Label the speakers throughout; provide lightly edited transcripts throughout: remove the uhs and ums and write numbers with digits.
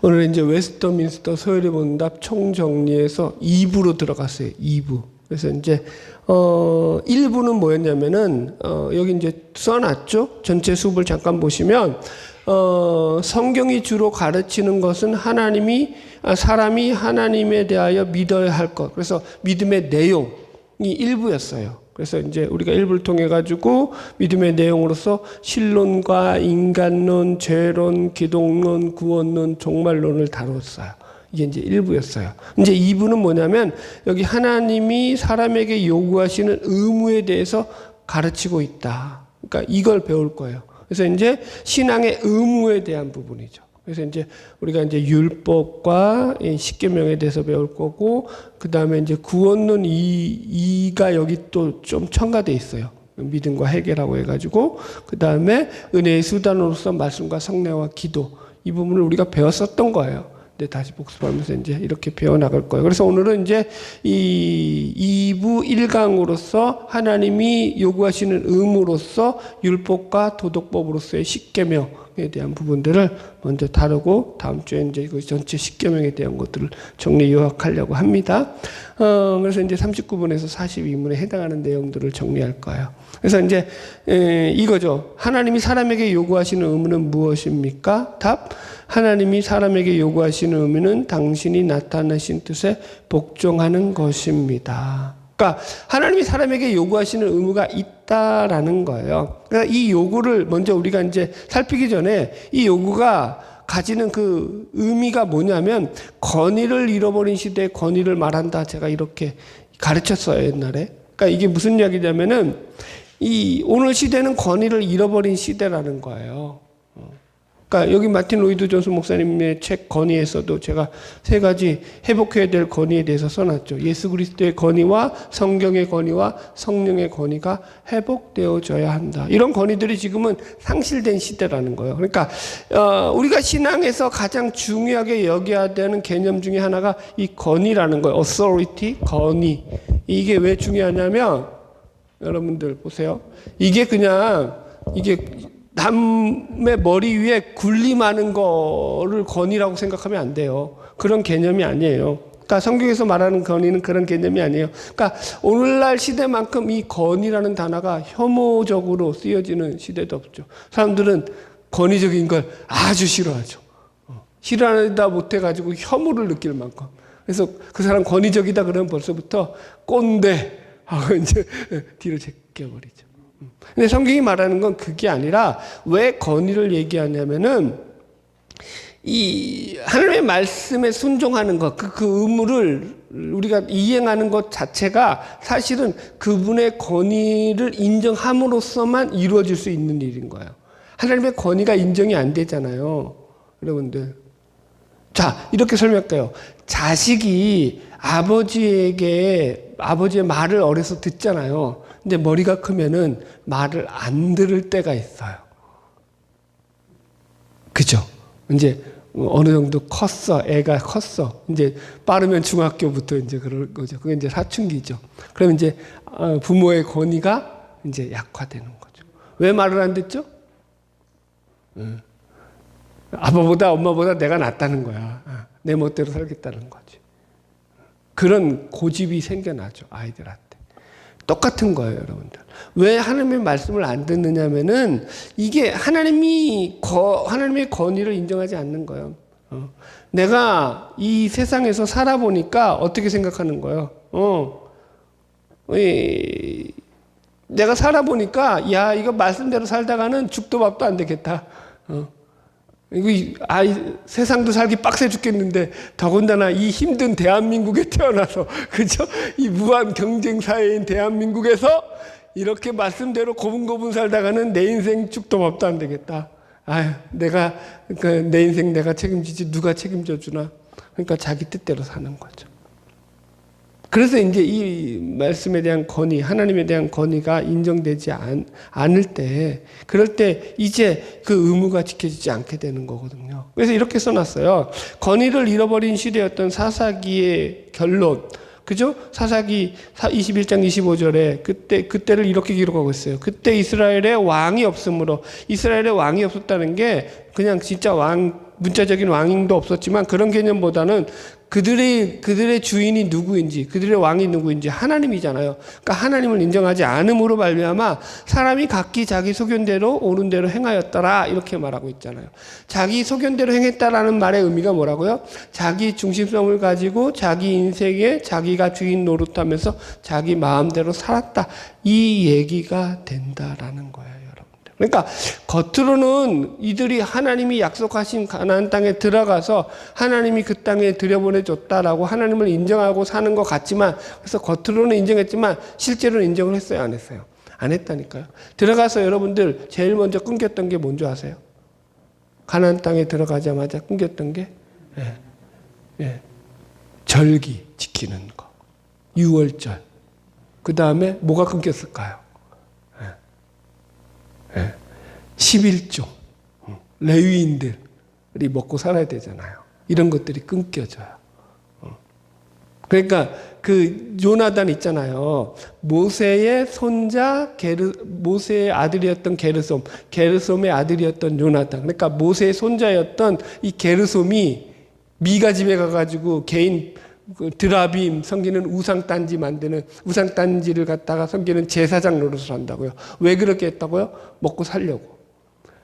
Speaker 1: 오늘 이제 웨스터민스터 서열의문답 총정리에서 2부로 들어갔어요. 2부. 그래서 이제 1부는 뭐였냐면은 여기 이제 써놨죠. 전체 수업을 잠깐 보시면 성경이 주로 가르치는 것은 사람이 하나님에 대하여 믿어야 할 것. 그래서 믿음의 내용이 1부였어요. 그래서 이제 우리가 1부를 통해 가지고 믿음의 내용으로서 신론과 인간론, 죄론, 기독론, 구원론, 종말론을 다뤘어요. 이게 이제 1부였어요. 이제 2부는 뭐냐면 여기 하나님이 사람에게 요구하시는 의무에 대해서 가르치고 있다. 그러니까 이걸 배울 거예요. 그래서 이제 신앙의 의무에 대한 부분이죠. 그래서 이제 우리가 이제 율법과 십계명에 대해서 배울 거고, 그 다음에 이제 구원론 2가 여기 또 좀 첨가돼 있어요. 믿음과 회개라고 해가지고, 그 다음에 은혜의 수단으로서 말씀과 성례와 기도, 이 부분을 우리가 배웠었던 거예요. 근데 다시 복습하면서 이제 이렇게 배워나갈 거예요. 그래서 오늘은 이제 이 2부 1강으로서 하나님이 요구하시는 의무로서 율법과 도덕법으로서의 십계명에 대한 부분들을 먼저 다루고, 다음 주에 이제 그 전체 십계명에 대한 것들을 정리 요약하려고 합니다. 그래서 이제 39분에서 42분에 해당하는 내용들을 정리할 거예요. 그래서 이제 이거죠. 하나님이 사람에게 요구하시는 의무는 무엇입니까? 답. 하나님이 사람에게 요구하시는 의무는 당신이 나타내신 뜻에 복종하는 것입니다. 그러니까 하나님이 사람에게 요구하시는 의무가 있다라는 거예요. 그러니까 이 요구를 먼저 우리가 이제 살피기 전에 이 요구가 가지는 그 의미가 뭐냐면, 권위를 잃어버린 시대에 권위를 말한다. 제가 이렇게 가르쳤어요, 옛날에. 그러니까 이게 무슨 이야기냐면은 이 오늘 시대는 권위를 잃어버린 시대라는 거예요. 그러니까 여기 마틴 로이드 존스 목사님의 책 건의에서도 제가 3가지 회복해야 될 건의에 대해서 써놨죠. 예수 그리스도의 건의와 성경의 건의와 성령의 건의가 회복되어져야 한다. 이런 건의들이 지금은 상실된 시대라는 거예요. 그러니까 우리가 신앙에서 가장 중요하게 여겨야 되는 개념 중에 하나가 이 건의라는 거예요. authority, 건의. 이게 왜 중요하냐면, 여러분들 보세요. 이게 남의 머리 위에 군림하는 거를 건의라고 생각하면 안 돼요. 그런 개념이 아니에요. 그러니까 성경에서 말하는 건의는 그런 개념이 아니에요. 그러니까 오늘날 시대만큼 이 건의라는 단어가 혐오적으로 쓰여지는 시대도 없죠. 사람들은 권위적인 걸 아주 싫어하죠. 싫어하다 못해가지고 혐오를 느낄 만큼. 그래서 그 사람 권위적이다 그러면 벌써부터 꼰대 하고 이제 뒤로 제껴버리죠. 근데 성경이 말하는 건 그게 아니라, 왜 권위를 얘기하냐면은 이 하나님의 말씀에 순종하는 것, 그 의무를 우리가 이행하는 것 자체가 사실은 그분의 권위를 인정함으로써만 이루어질 수 있는 일인 거예요. 하나님의 권위가 인정이 안 되잖아요, 여러분들. 자, 이렇게 설명할게요. 자식이 아버지의 말을 어려서 듣잖아요. 근데 머리가 크면은 말을 안 들을 때가 있어요. 그죠? 이제 어느 정도 애가 컸어. 이제 빠르면 중학교부터 이제 그럴 거죠. 그게 이제 사춘기죠. 그럼 이제 부모의 권위가 이제 약화되는 거죠. 왜 말을 안 듣죠? 아빠보다 엄마보다 내가 낫다는 거야. 내 멋대로 살겠다는 거지. 그런 고집이 생겨나죠, 아이들한테. 똑같은 거예요, 여러분들. 왜 하나님의 말씀을 안 듣느냐면은 이게 하나님의 권위를 인정하지 않는 거예요. 내가 이 세상에서 살아보니까 어떻게 생각하는 거예요? 내가 살아보니까, 야, 이거 말씀대로 살다가는 죽도 밥도 안 되겠다. 세상도 살기 빡세 죽겠는데, 더군다나 이 힘든 대한민국에 태어나서, 그죠? 이 무한 경쟁 사회인 대한민국에서 이렇게 말씀대로 고분고분 살다가는 내 인생 죽도 밥도 안 되겠다. 내 인생 내가 책임지지 누가 책임져 주나? 그러니까 자기 뜻대로 사는 거죠. 그래서 이제 이 말씀에 대한 권위, 하나님에 대한 권위가 인정되지 않을 때, 그럴 때 이제 그 의무가 지켜지지 않게 되는 거거든요. 그래서 이렇게 써놨어요. 권위를 잃어버린 시대였던 사사기의 결론. 그죠? 사사기 21장 25절에 그때를 이렇게 기록하고 있어요. 그때 이스라엘에 왕이 없으므로, 이스라엘에 왕이 없었다는 게 그냥 진짜 문자적인 왕도 없었지만 그런 개념보다는 그들의 주인이 누구인지, 그들의 왕이 누구인지 하나님이잖아요. 그러니까 하나님을 인정하지 않음으로 말미암아 사람이 각기 자기 소견대로 옳은 대로 행하였더라 이렇게 말하고 있잖아요. 자기 소견대로 행했다라는 말의 의미가 뭐라고요? 자기 중심성을 가지고 자기 인생에 자기가 주인 노릇하면서 자기 마음대로 살았다 이 얘기가 된다라는 거예요. 그러니까 겉으로는 이들이 하나님이 약속하신 가나안 땅에 들어가서 하나님이 그 땅에 들여보내줬다라고 하나님을 인정하고 사는 것 같지만, 그래서 겉으로는 인정했지만 실제로는 인정을 했어요, 안 했어요? 안 했다니까요. 들어가서 여러분들 제일 먼저 끊겼던 게 뭔지 아세요? 가나안 땅에 들어가자마자 끊겼던 게 절기 지키는 거, 유월절. 그 다음에 뭐가 끊겼을까요? 11조 레위인들이 먹고 살아야 되잖아요. 이런 것들이 끊겨져요. 그러니까 그 요나단 있잖아요. 모세의 손자 모세의 아들이었던 게르솜의 아들이었던 요나단. 그러니까 모세의 손자였던 이 게르솜이 미가 집에 가가지고 개인 드라빔 섬기는 우상단지 만드는 우상단지를 갖다가 섬기는 제사장 노릇을 한다고요. 왜 그렇게 했다고요? 먹고 살려고.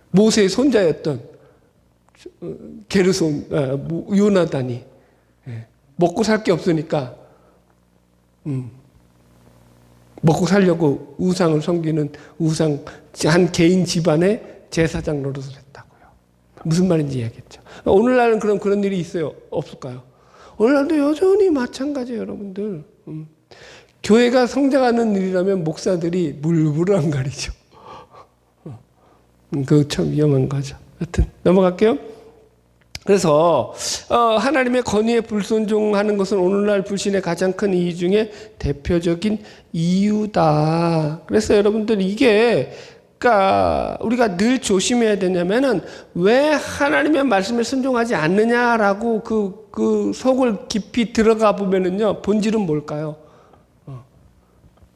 Speaker 1: 모세의 손자였던 게르솜 요나단이 먹고 살 게 없으니까 먹고 살려고 우상을 섬기는 우상 한 개인 집안의 제사장 노릇을 했다고요. 무슨 말인지 이해하겠죠. 오늘날은 그런 일이 있어요? 없을까요? 오늘날도 여전히 마찬가지예요, 여러분들. 교회가 성장하는 일이라면 목사들이 물불을 안 가리죠. 그거 참 위험한 거죠. 하여튼 넘어갈게요. 그래서 하나님의 권위에 불순종하는 것은 오늘날 불신의 가장 큰 이유 중에 대표적인 이유다. 그래서 여러분들 이게 그러니까 우리가 늘 조심해야 되냐면은 왜 하나님의 말씀에 순종하지 않느냐라고 그 속을 깊이 들어가 보면은요 본질은 뭘까요?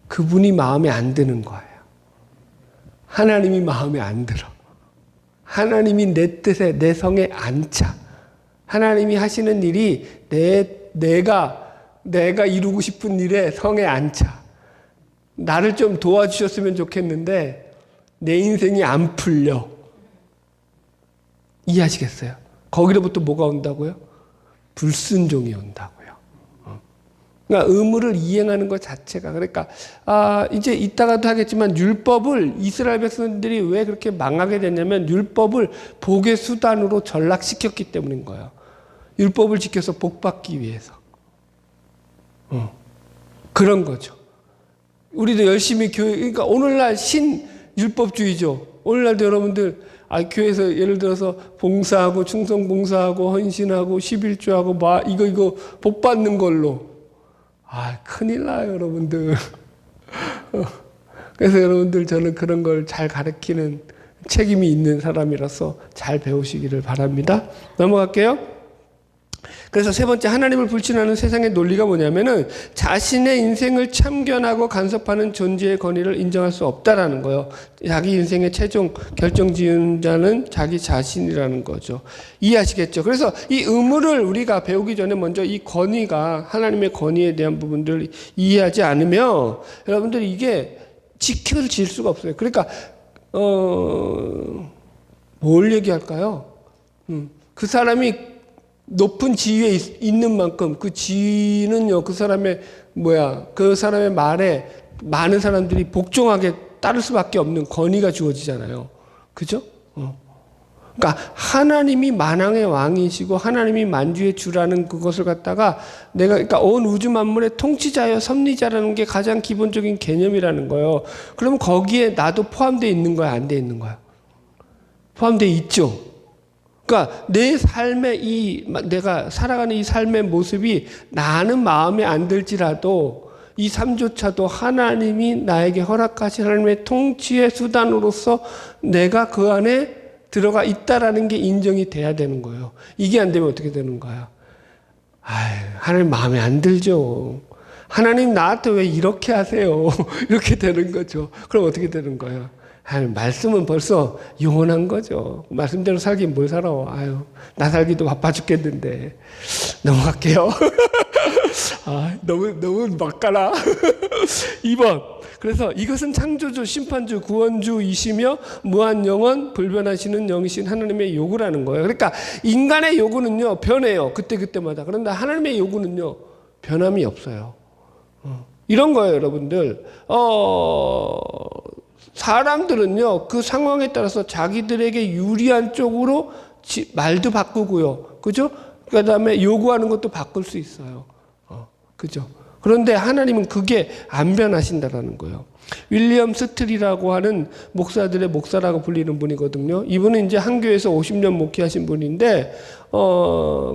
Speaker 1: 그분이 마음에 안 드는 거예요. 하나님이 마음에 안 들어. 하나님이 내 뜻에 내 성에 안 차. 하나님이 하시는 일이 내가 이루고 싶은 일에 성에 안 차. 나를 좀 도와주셨으면 좋겠는데 내 인생이 안 풀려. 이해하시겠어요? 거기로부터 뭐가 온다고요? 불순종이 온다고요. 그러니까 의무를 이행하는 것 자체가 그러니까 이제 이따가도 하겠지만 율법을 이스라엘 백성들이 왜 그렇게 망하게 됐냐면 율법을 복의 수단으로 전락시켰기 때문인 거예요. 율법을 지켜서 복 받기 위해서. 그런 거죠. 우리도 열심히 그러니까 오늘날 신율법주의죠. 오늘날도 여러분들 교회에서 예를 들어서 봉사하고 충성 봉사하고 헌신하고 11조하고 이거 복 받는 걸로 큰일 나요, 여러분들. 그래서 여러분들 저는 그런 걸 잘 가르치는 책임이 있는 사람이라서 잘 배우시기를 바랍니다. 넘어갈게요. 그래서 세 번째, 하나님을 불신하는 세상의 논리가 뭐냐면은 자신의 인생을 참견하고 간섭하는 존재의 권위를 인정할 수 없다라는 거예요. 자기 인생의 최종 결정 지은 자는 자기 자신이라는 거죠. 이해하시겠죠? 그래서 이 의무를 우리가 배우기 전에 먼저 이 권위가 하나님의 권위에 대한 부분들을 이해하지 않으면 여러분들이 이게 지킬 수가 없어요. 그러니까 뭘 얘기할까요? 그 사람이 높은 지위에 있는 만큼 그 지위는요, 그 사람의 말에 많은 사람들이 복종하게 따를 수밖에 없는 권위가 주어지잖아요. 그죠? 그러니까 하나님이 만왕의 왕이시고 하나님이 만주의 주라는 그것을 갖다가 그러니까 온 우주 만물의 통치자여 섭리자라는 게 가장 기본적인 개념이라는 거예요. 그럼 거기에 나도 포함되어 있는 거야, 안 돼 있는 거야? 포함되어 있죠. 그러니까 내 삶의 내가 살아가는 이 삶의 모습이 나는 마음에 안 들지라도 이 삶조차도 하나님이 나에게 허락하신 하나님의 통치의 수단으로서 내가 그 안에 들어가 있다라는 게 인정이 돼야 되는 거예요. 이게 안 되면 어떻게 되는 거야? 하나님 마음에 안 들죠. 하나님 나한테 왜 이렇게 하세요? 이렇게 되는 거죠. 그럼 어떻게 되는 거예요? 말씀은 벌써 영원한 거죠. 말씀대로 살긴 뭘 살아. 아유, 나 살기도 바빠 죽겠는데. 넘어갈게요. 너무 막 가라. 2번. 그래서 이것은 창조주, 심판주, 구원주이시며 무한 영원 불변하시는 영이신 하나님의 요구라는 거예요. 그러니까 인간의 요구는요, 변해요. 그때마다. 그런데 하나님의 요구는요, 변함이 없어요. 이런 거예요, 여러분들. 사람들은요, 그 상황에 따라서 자기들에게 유리한 쪽으로 말도 바꾸고요. 그죠? 그 다음에 요구하는 것도 바꿀 수 있어요. 그죠? 그런데 하나님은 그게 안 변하신다라는 거예요. 윌리엄 스틀이라고 하는 목사들의 목사라고 불리는 분이거든요. 이분은 이제 한 교회에서 50년 목회하신 분인데,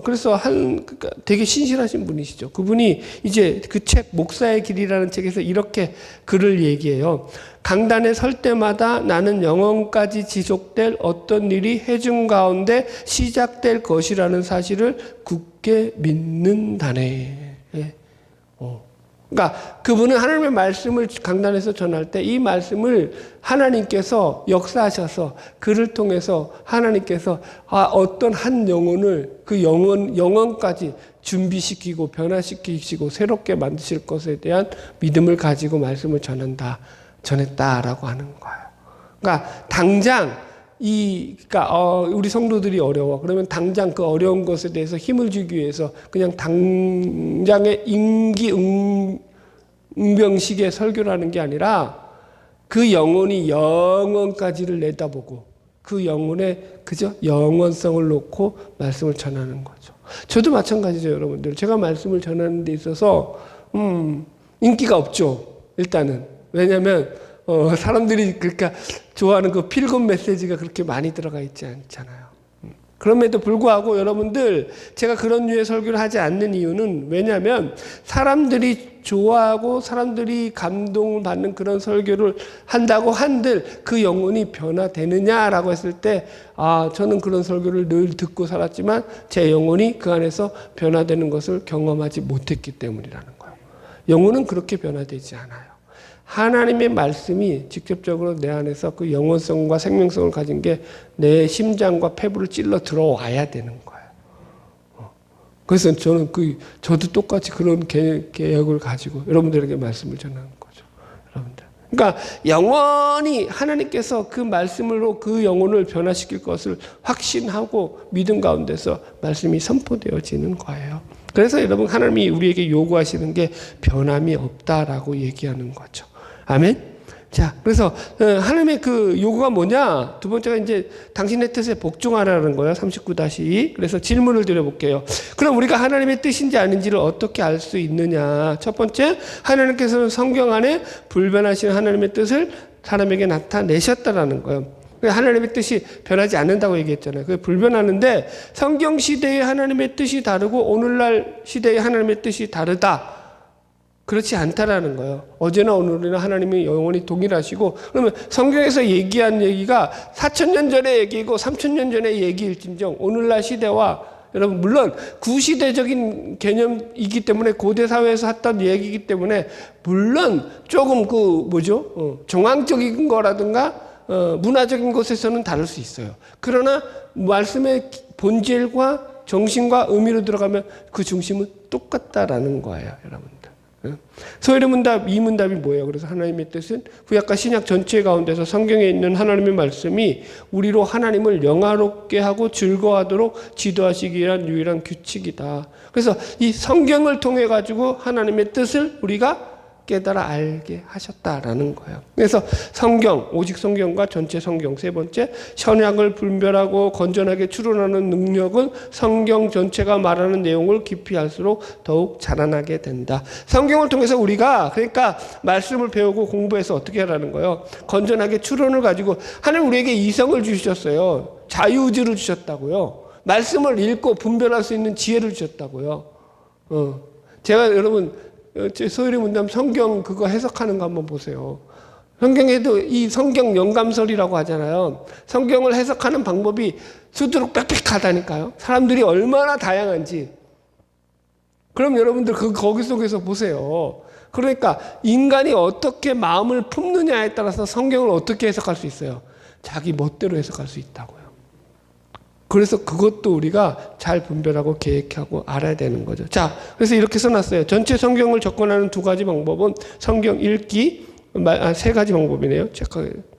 Speaker 1: 그래서 그러니까 되게 신실하신 분이시죠. 그분이 이제 그 책, 목사의 길이라는 책에서 이렇게 글을 얘기해요. 강단에 설 때마다 나는 영원까지 지속될 어떤 일이 해중 가운데 시작될 것이라는 사실을 굳게 믿는다네. 예. 그러니까 그분은 하나님의 말씀을 강단에서 전할 때 이 말씀을 하나님께서 역사하셔서 그를 통해서 하나님께서 어떤 한 영혼을 그 영혼까지 준비시키고 변화시키시고 새롭게 만드실 것에 대한 믿음을 가지고 말씀을 전했다라고 하는 거예요. 그러니까 당장 그러니까 우리 성도들이 어려워. 그러면 당장 그 어려운 것에 대해서 힘을 주기 위해서 그냥 당장의 임기응변식의 설교라는 게 아니라 그 영혼이 영원까지를 내다보고 그 영혼의 그저 영원성을 놓고 말씀을 전하는 거죠. 저도 마찬가지죠, 여러분들. 제가 말씀을 전하는 데 있어서 인기가 없죠. 일단은. 왜냐하면 사람들이 그러니까 좋아하는 그 필금 메시지가 그렇게 많이 들어가 있지 않잖아요. 그럼에도 불구하고 여러분들, 제가 그런 류의 설교를 하지 않는 이유는 왜냐하면 사람들이 좋아하고 사람들이 감동을 받는 그런 설교를 한다고 한들 그 영혼이 변화되느냐라고 했을 때 저는 그런 설교를 늘 듣고 살았지만 제 영혼이 그 안에서 변화되는 것을 경험하지 못했기 때문이라는 거예요. 영혼은 그렇게 변화되지 않아요. 하나님의 말씀이 직접적으로 내 안에서 그 영원성과 생명성을 가진 게 내 심장과 폐부를 찔러 들어와야 되는 거예요. 그래서 저는 저도 똑같이 그런 개혁을 가지고 여러분들에게 말씀을 전하는 거죠. 여러분들. 그러니까 영원히 하나님께서 그 말씀으로 그 영혼을 변화시킬 것을 확신하고 믿음 가운데서 말씀이 선포되어지는 거예요. 그래서 여러분, 하나님이 우리에게 요구하시는 게 변함이 없다라고 얘기하는 거죠. 아멘? 자, 그래서 하나님의 그 요구가 뭐냐? 두 번째가 이제 당신의 뜻에 복종하라는 거예요. 39-2. 그래서 질문을 드려볼게요. 그럼 우리가 하나님의 뜻인지 아닌지를 어떻게 알 수 있느냐? 첫 번째, 하나님께서는 성경 안에 불변하신 하나님의 뜻을 사람에게 나타내셨다라는 거예요. 하나님의 뜻이 변하지 않는다고 얘기했잖아요. 그게 불변하는데 성경 시대의 하나님의 뜻이 다르고 오늘날 시대의 하나님의 뜻이 다르다. 그렇지 않다라는 거예요. 어제나 오늘이나 하나님이 영원히 동일하시고, 그러면 성경에서 얘기한 얘기가 4,000년 전의 얘기고 3,000년 전의 얘기일진정 오늘날 시대와, 여러분 물론 구시대적인 개념이기 때문에 고대 사회에서 했던 얘기이기 때문에 물론 조금 정황적인 거라든가 문화적인 것에서는 다를 수 있어요. 그러나 말씀의 본질과 정신과 의미로 들어가면 그 중심은 똑같다라는 거예요, 여러분들. 소열의 문답, 이 문답이 뭐예요? 그래서 하나님의 뜻은 구약과 신약 전체 가운데서 성경에 있는 하나님의 말씀이 우리로 하나님을 영화롭게 하고 즐거워하도록 지도하시기 위한 유일한 규칙이다. 그래서 이 성경을 통해 가지고 하나님의 뜻을 우리가 깨달아 알게 하셨다라는 거예요. 그래서 성경, 오직 성경과 전체 성경. 세 번째, 선악을 분별하고 건전하게 추론하는 능력은 성경 전체가 말하는 내용을 깊이 알수록 더욱 자라나게 된다. 성경을 통해서 우리가 그러니까 말씀을 배우고 공부해서 어떻게 하라는 거예요? 건전하게 추론을 가지고 하나님 우리에게 이성을 주셨어요. 자유의지를 주셨다고요. 말씀을 읽고 분별할 수 있는 지혜를 주셨다고요. 제가 여러분 소율이 문답 성경 그거 해석하는 거 한번 보세요. 성경에도 이 성경 영감설이라고 하잖아요. 성경을 해석하는 방법이 수두룩 빽빽하다니까요. 사람들이 얼마나 다양한지. 그럼 여러분들 거기 속에서 보세요. 그러니까 인간이 어떻게 마음을 품느냐에 따라서 성경을 어떻게 해석할 수 있어요? 자기 멋대로 해석할 수 있다고요. 그래서 그것도 우리가 잘 분별하고 계획하고 알아야 되는 거죠. 자, 그래서 이렇게 써놨어요. 전체 성경을 접근하는 두 가지 방법은 성경 읽기, 세 가지 방법이네요.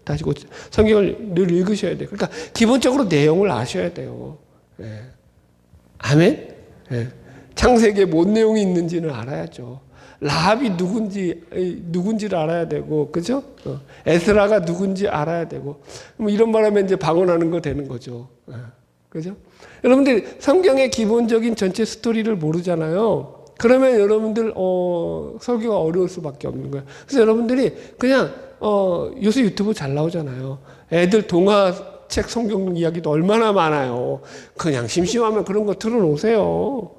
Speaker 1: 다시 성경을 늘 읽으셔야 돼요. 그러니까 기본적으로 내용을 아셔야 돼요. 예. 아멘? 예. 창세기에 뭔 내용이 있는지는 알아야죠. 라합이 누군지를 알아야 되고, 그죠? 에스라가 누군지 알아야 되고, 뭐 이런 말하면 이제 방언하는 거 되는 거죠. 예. 그죠? 여러분들 성경의 기본적인 전체 스토리를 모르잖아요. 그러면 여러분들 설교가 어려울 수밖에 없는 거예요. 그래서 여러분들이 그냥 요새 유튜브 잘 나오잖아요. 애들 동화책 성경 이야기도 얼마나 많아요. 그냥 심심하면 그런 거 틀어놓으세요.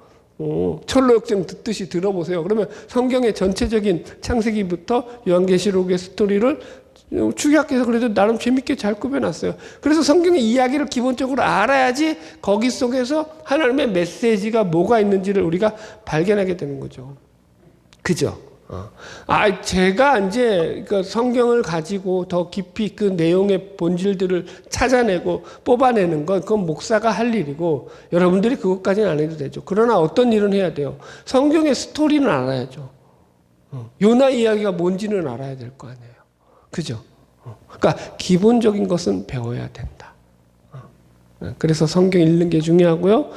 Speaker 1: 철로역정 듣듯이 들어보세요. 그러면 성경의 전체적인 창세기부터 요한계시록의 스토리를 축약해서 그래도 나름 재밌게 잘 꾸며놨어요. 그래서 성경의 이야기를 기본적으로 알아야지 거기 속에서 하나님의 메시지가 뭐가 있는지를 우리가 발견하게 되는 거죠. 그죠? 제가 이제 그 성경을 가지고 더 깊이 그 내용의 본질들을 찾아내고 뽑아내는 건 그건 목사가 할 일이고 여러분들이 그것까지는 안 해도 되죠. 그러나 어떤 일은 해야 돼요. 성경의 스토리는 알아야죠. 요나 이야기가 뭔지는 알아야 될 거 아니에요. 그죠? 그러니까 기본적인 것은 배워야 된다. 그래서 성경 읽는 게 중요하고요.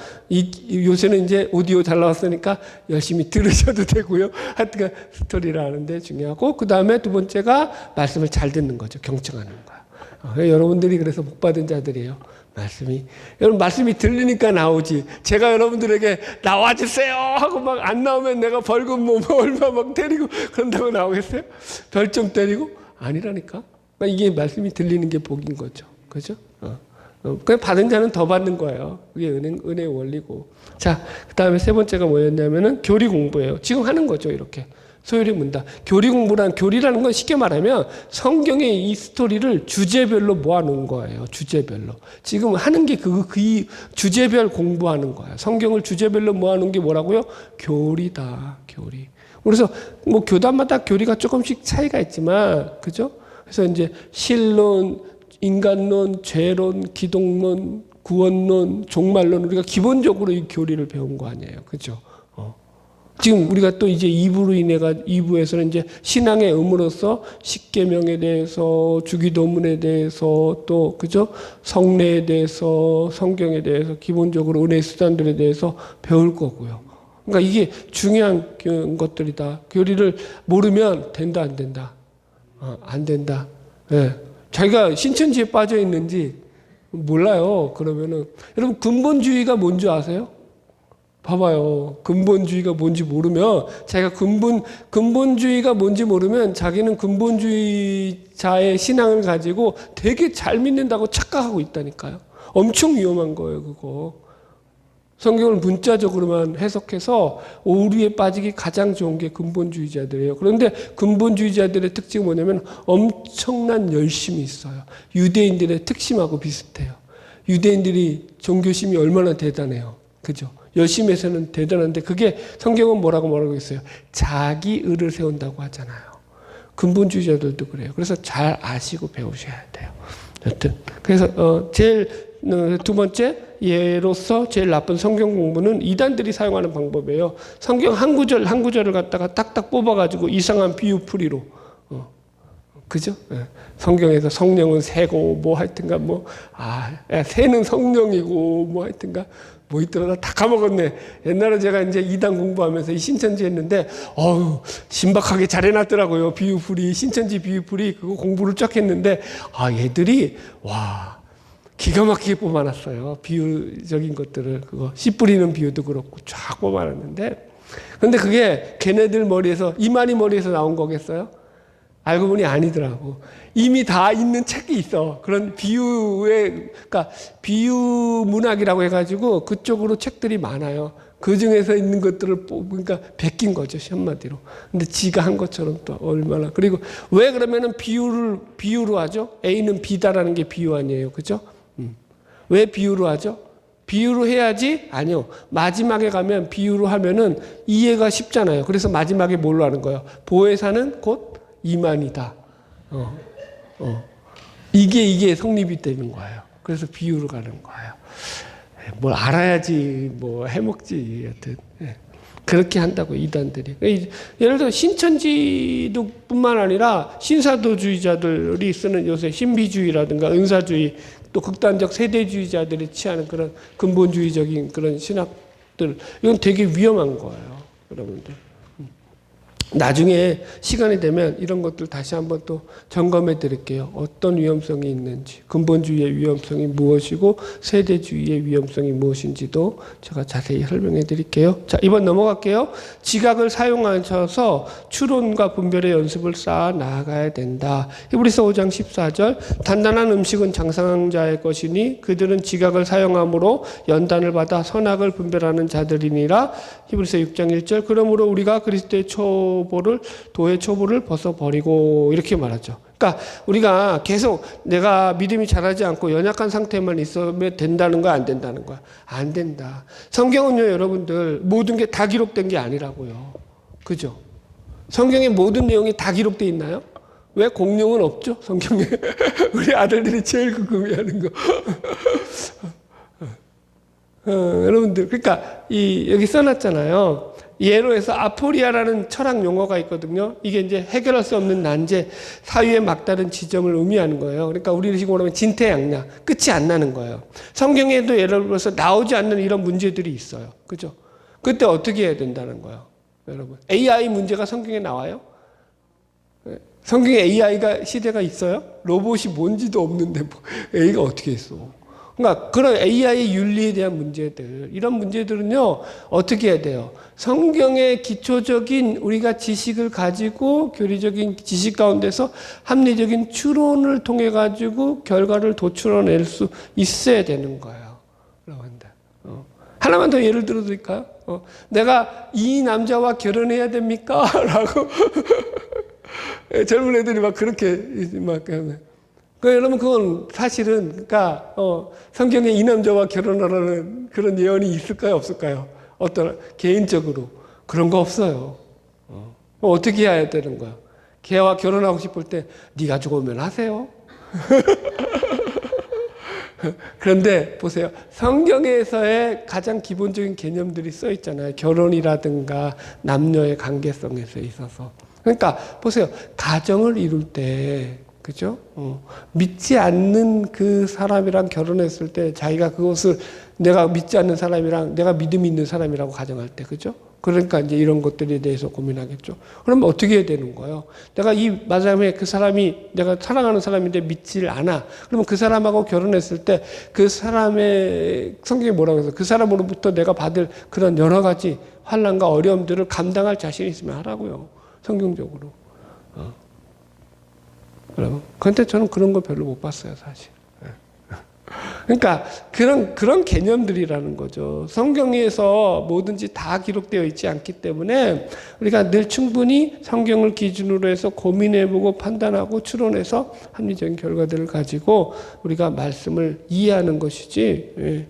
Speaker 1: 요새는 이제 오디오 잘 나왔으니까 열심히 들으셔도 되고요. 하여튼 스토리를 아는데 중요하고, 그 다음에 두 번째가 말씀을 잘 듣는 거죠. 경청하는 거야. 여러분들이 그래서 복 받은 자들이에요. 여러분 말씀이 들리니까 나오지. 제가 여러분들에게 나와주세요 하고 막 안 나오면 내가 벌금 얼마 막 때리고 그런다고 나오겠어요? 별점 때리고? 아니라니까. 이게 말씀이 들리는 게 복인 거죠. 그죠? 그냥 받은 자는 더 받는 거예요. 그게 은혜의 원리고. 자, 그 다음에 세 번째가 뭐였냐면은 교리 공부예요. 지금 하는 거죠. 이렇게. 소율이 문다. 교리라는 건 쉽게 말하면 성경의 이 스토리를 주제별로 모아놓은 거예요. 주제별로. 지금 하는 게 그 주제별 공부하는 거예요. 성경을 주제별로 모아놓은 게 뭐라고요? 교리다. 교리. 그래서 뭐 교단마다 교리가 조금씩 차이가 있지만, 그죠? 그래서 이제 신론, 인간론, 죄론, 기독론, 구원론, 종말론, 우리가 기본적으로 이 교리를 배운 거 아니에요. 그죠? 지금 우리가 또 이제 2부에서는 이제 신앙의 의무로서 십계명에 대해서, 주기도문에 대해서, 또, 그죠? 성례에 대해서, 성경에 대해서, 기본적으로 은혜의 수단들에 대해서 배울 거고요. 그러니까 이게 중요한 것들이다. 교리를 모르면 된다, 안 된다? 안 된다. 예. 자기가 신천지에 빠져 있는지 몰라요. 그러면은 여러분 근본주의가 뭔지 아세요? 봐봐요. 근본주의가 뭔지 모르면 자기가 근본주의가 뭔지 모르면 자기는 근본주의자의 신앙을 가지고 되게 잘 믿는다고 착각하고 있다니까요. 엄청 위험한 거예요, 그거. 성경을 문자적으로만 해석해서 오류에 빠지기 가장 좋은 게 근본주의자들이에요. 그런데 근본주의자들의 특징은 뭐냐면 엄청난 열심이 있어요. 유대인들의 특심하고 비슷해요. 유대인들이 종교심이 얼마나 대단해요. 그죠? 열심에서는 대단한데 그게 성경은 뭐라고 했어요? 자기 의를 세운다고 하잖아요. 근본주의자들도 그래요. 그래서 잘 아시고 배우셔야 돼요. 여튼 그래서 두 번째 예로서 제일 나쁜 성경 공부는 이단들이 사용하는 방법이에요. 성경 한 구절을 갖다가 딱딱 뽑아가지고 이상한 비유풀이로. 그죠? 성경에서 성령은 새고, 뭐 하여튼가, 새는 성령이고, 뭐 하여튼가, 뭐 있더라. 다 까먹었네. 옛날에 제가 이제 이단 공부하면서 이 신천지 했는데, 신박하게 잘 해놨더라고요. 비유풀이, 신천지 비유풀이, 그거 공부를 쫙 했는데, 얘들이, 기가 막히게 뽑아놨어요. 비유적인 것들을. 그거 씨 뿌리는 비유도 그렇고 쫙 뽑아놨는데, 근데 그게 걔네들 머리에서, 이만희 머리에서 나온 거겠어요? 알고 보니 아니더라고. 이미 다 있는 책이 있어. 그런 그러니까 비유 문학이라고 해가지고 그쪽으로 책들이 많아요. 그 중에서 있는 것들을 그러니까 베낀 거죠, 한마디로. 근데 지가 한 것처럼 또 얼마나. 그리고 왜 그러면은 비유로 하죠? A는 B다라는 게 비유 아니에요. 그죠? 왜 비유로 하죠? 비유로 해야지? 아니요. 마지막에 가면 비유로 하면은 이해가 쉽잖아요. 그래서 마지막에 뭘로 하는 거예요? 보혜사는 곧 이만이다. 이게 성립이 되는 거예요. 그래서 비유로 가는 거예요. 뭘 알아야지 뭐 해먹지. 여튼 그렇게 한다고 이단들이. 예를 들어 신천지도뿐만 아니라 신사도주의자들이 쓰는 요새 신비주의라든가 은사주의 또 극단적 세대주의자들이 취하는 그런 근본주의적인 그런 신학들, 이건 되게 위험한 거예요, 여러분들. 나중에 시간이 되면 이런 것들 다시 한번 또 점검해 드릴게요. 어떤 위험성이 있는지, 근본주의의 위험성이 무엇이고 세대주의의 위험성이 무엇인지도 제가 자세히 설명해 드릴게요. 자, 이번 넘어갈게요. 지각을 사용하셔서 추론과 분별의 연습을 쌓아 나아가야 된다. 히브리서 5장 14절, 단단한 음식은 장상자의 것이니 그들은 지각을 사용함으로 연단을 받아 선악을 분별하는 자들이니라. 히브리서 6장 1절, 그러므로 우리가 그리스도의 도의 초보를 벗어버리고, 이렇게 말하죠. 그러니까 우리가 계속 내가 믿음이 자라지 않고 연약한 상태만 있으면 된다는 거야, 안 된다는 거야? 안 된다. 성경은요, 여러분들 모든 게 다 기록된 게 아니라고요. 그죠? 성경의 모든 내용이 다 기록돼 있나요? 왜 공룡은 없죠? 성경에. 우리 아들들이 제일 궁금해하는 거. 여러분들, 그러니까 여기 써놨잖아요. 예로 해서 아포리아라는 철학 용어가 있거든요. 이게 이제 해결할 수 없는 난제, 사유의 막다른 지점을 의미하는 거예요. 그러니까 우리식으로 하면 진퇴양난, 끝이 안 나는 거예요. 성경에도 예를 들어서 나오지 않는 이런 문제들이 있어요. 그죠? 그때 어떻게 해야 된다는 거예요, 여러분? AI 문제가 성경에 나와요? 성경에 AI가 시대가 있어요? 로봇이 뭔지도 없는데 뭐 AI가 어떻게 있어? 그러니까 그런 AI 윤리에 대한 문제들, 이런 문제들은요 어떻게 해야 돼요? 성경의 기초적인 우리가 지식을 가지고 교리적인 지식 가운데서 합리적인 추론을 통해 가지고 결과를 도출해낼 수 있어야 되는 거예요, 여러분들. 하나만 더 예를 들어 드릴까요? 내가 이 남자와 결혼해야 됩니까? 라고 젊은 애들이 막 그렇게 막 여러분, 그건 사실은, 그러니까, 성경에 이 남자와 결혼하라는 그런 예언이 있을까요, 없을까요? 어떤, 개인적으로. 그런 거 없어요. 어떻게 해야 되는 거야? 걔와 결혼하고 싶을 때, 네가 좋으면 하세요. 그런데 보세요. 성경에서의 가장 기본적인 개념들이 써 있잖아요. 결혼이라든가 남녀의 관계성에서 있어서. 그러니까 보세요. 가정을 이룰 때, 그죠? 믿지 않는 그 사람이랑 결혼했을 때 자기가 그것을 내가 믿지 않는 사람이랑 내가 믿음이 있는 사람이라고 가정할 때, 그죠? 그러니까 이제 이런 것들에 대해서 고민하겠죠. 그러면 어떻게 해야 되는 거예요? 내가 이 마지막에 그 사람이 내가 사랑하는 사람인데 믿지를 않아. 그러면 그 사람하고 결혼했을 때 그 사람의 성경에 뭐라고 해서 그 사람으로부터 내가 받을 그런 여러 가지 환난과 어려움들을 감당할 자신이 있으면 하라고요. 성경적으로. 여러분. 그런데 저는 그런 거 별로 못 봤어요, 사실. 그러니까 그런 개념들이라는 거죠. 성경에서 뭐든지 다 기록되어 있지 않기 때문에 우리가 늘 충분히 성경을 기준으로 해서 고민해보고 판단하고 추론해서 합리적인 결과들을 가지고 우리가 말씀을 이해하는 것이지.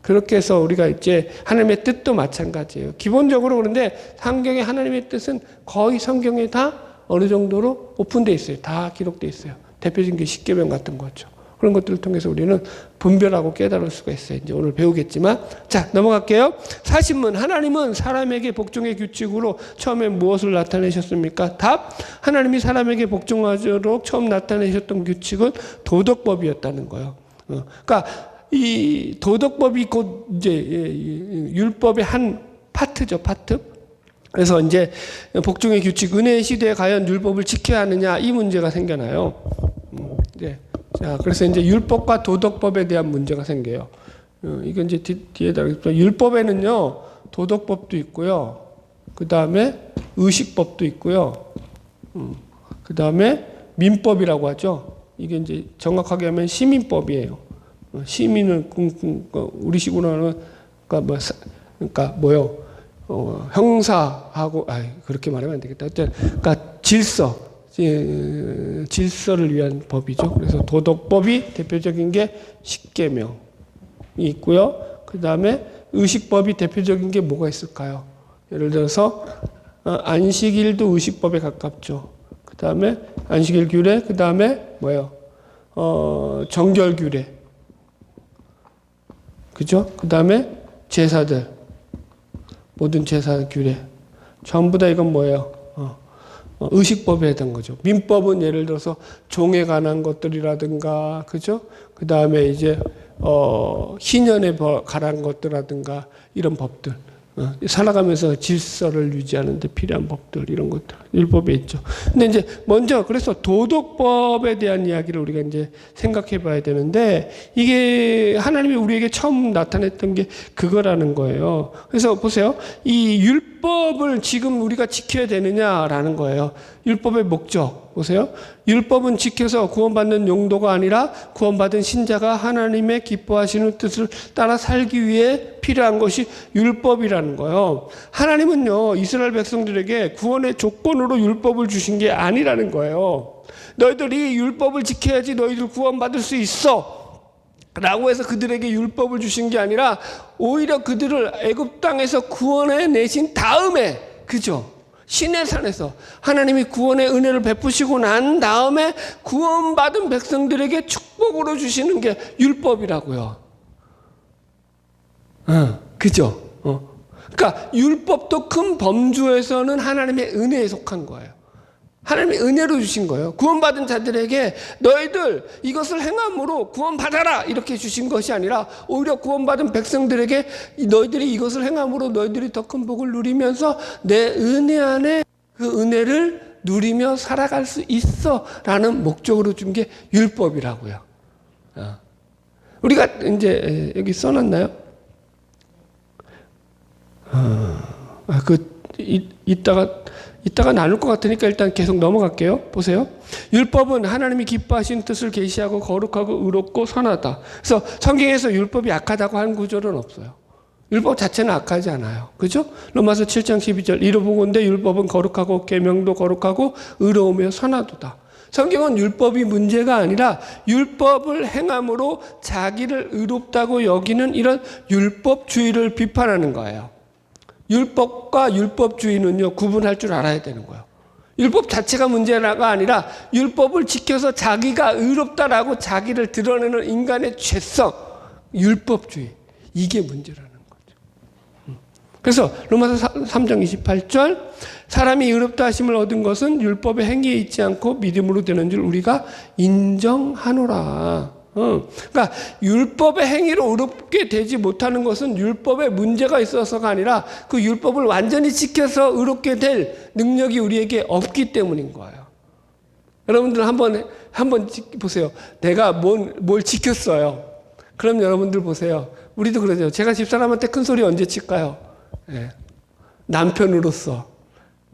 Speaker 1: 그렇게 해서 우리가 이제 하나님의 뜻도 마찬가지예요. 기본적으로 그런데 성경의 하나님의 뜻은 거의 성경에 다 어느 정도로 오픈되어 있어요. 다 기록되어 있어요. 대표적인 게 십계명 같은 거죠. 그런 것들을 통해서 우리는 분별하고 깨달을 수가 있어요. 이제 오늘 배우겠지만. 자, 넘어갈게요. 사신문. 하나님은 사람에게 복종의 규칙으로 처음에 무엇을 나타내셨습니까? 답. 하나님이 사람에게 복종하도록 처음 나타내셨던 규칙은 도덕법이었다는 거예요. 그러니까 이 도덕법이 곧 이제 율법의 한 파트죠, 파트. 그래서 이제 복종의 규칙, 은혜의 시대에 과연 율법을 지켜야 하느냐, 이 문제가 생겨나요. 네. 자, 그래서 이제 율법과 도덕법에 대한 문제가 생겨요. 이건 이제 뒤에다 율법에는요 도덕법도 있고요, 그 다음에 의식법도 있고요, 그 다음에 민법이라고 하죠. 이게 이제 정확하게 하면 시민법이에요. 시민을 우리식으로 하면 그러니까 뭐요? 형사하고 그렇게 말하면 안 되겠다. 그러니까 질서를 위한 법이죠. 그래서 도덕법이 대표적인 게 십계명, 있고요. 그 다음에 의식법이 대표적인 게 뭐가 있을까요? 예를 들어서 안식일도 의식법에 가깝죠. 그 다음에 안식일 규례, 그 다음에 뭐예요? 정결 규례, 그죠? 그 다음에 제사들, 모든 제사 규례, 전부 다 이건 뭐예요? 의식법에 해당 거죠. 민법은 예를 들어서 종에 관한 것들이라든가, 그죠? 그 다음에 이제 희년에 관한 것들이라든가 이런 법들, 살아가면서 질서를 유지하는 데 필요한 법들, 이런 것들 율법에 있죠. 근데 이제 먼저 그래서 도덕법에 대한 이야기를 우리가 이제 생각해 봐야 되는데, 이게 하나님이 우리에게 처음 나타냈던 게 그거라는 거예요. 그래서 보세요. 이 율법을 지금 우리가 지켜야 되느냐라는 거예요. 율법의 목적 보세요. 율법은 지켜서 구원받는 용도가 아니라 구원받은 신자가 하나님의 기뻐하시는 뜻을 따라 살기 위해 필요한 것이 율법이라는 거예요. 하나님은요, 이스라엘 백성들에게 구원의 조건으로 율법을 주신 게 아니라는 거예요. 너희들이 율법을 지켜야지 너희들 구원받을 수 있어 라고 해서 그들에게 율법을 주신 게 아니라 오히려 그들을 애굽 땅에서 구원해 내신 다음에, 그죠? 시내산에서 하나님이 구원의 은혜를 베푸시고 난 다음에 구원받은 백성들에게 축복으로 주시는 게 율법이라고요. 그죠? 그러니까 율법도 큰 범주에서는 하나님의 은혜에 속한 거예요. 하나님이 은혜로 주신 거예요. 구원받은 자들에게 너희들 이것을 행함으로 구원받아라 이렇게 주신 것이 아니라 오히려 구원받은 백성들에게 너희들이 이것을 행함으로 너희들이 더 큰 복을 누리면서 내 은혜 안에 그 은혜를 누리며 살아갈 수 있어 라는 목적으로 준 게 율법이라고요. 우리가 이제 여기 써놨나요? 이따가 나눌 것 같으니까 일단 계속 넘어갈게요. 보세요. 율법은 하나님이 기뻐하신 뜻을 계시하고 거룩하고 의롭고 선하다. 그래서 성경에서 율법이 악하다고 하는 구절은 없어요. 율법 자체는 악하지 않아요. 그죠? 로마서 7장 12절 이르보건대 율법은 거룩하고 계명도 거룩하고 의로우며 선하도다. 성경은 율법이 문제가 아니라 율법을 행함으로 자기를 의롭다고 여기는 이런 율법주의를 비판하는 거예요. 율법과 율법주의는요, 구분할 줄 알아야 되는 거예요. 율법 자체가 문제가 아니라 율법을 지켜서 자기가 의롭다라고 자기를 드러내는 인간의 죄성, 율법주의, 이게 문제라는 거죠. 그래서 로마서 3장 28절 사람이 의롭다 하심을 얻은 것은 율법의 행위에 있지 않고 믿음으로 되는 줄 우리가 인정하노라. 그러니까 율법의 행위로 의롭게 되지 못하는 것은 율법에 문제가 있어서가 아니라 그 율법을 완전히 지켜서 의롭게 될 능력이 우리에게 없기 때문인 거예요. 여러분들 한번 보세요. 내가 뭘 지켰어요. 그럼 여러분들 보세요. 우리도 그러죠. 제가 집사람한테 큰 소리 언제 칠까요? 네. 남편으로서,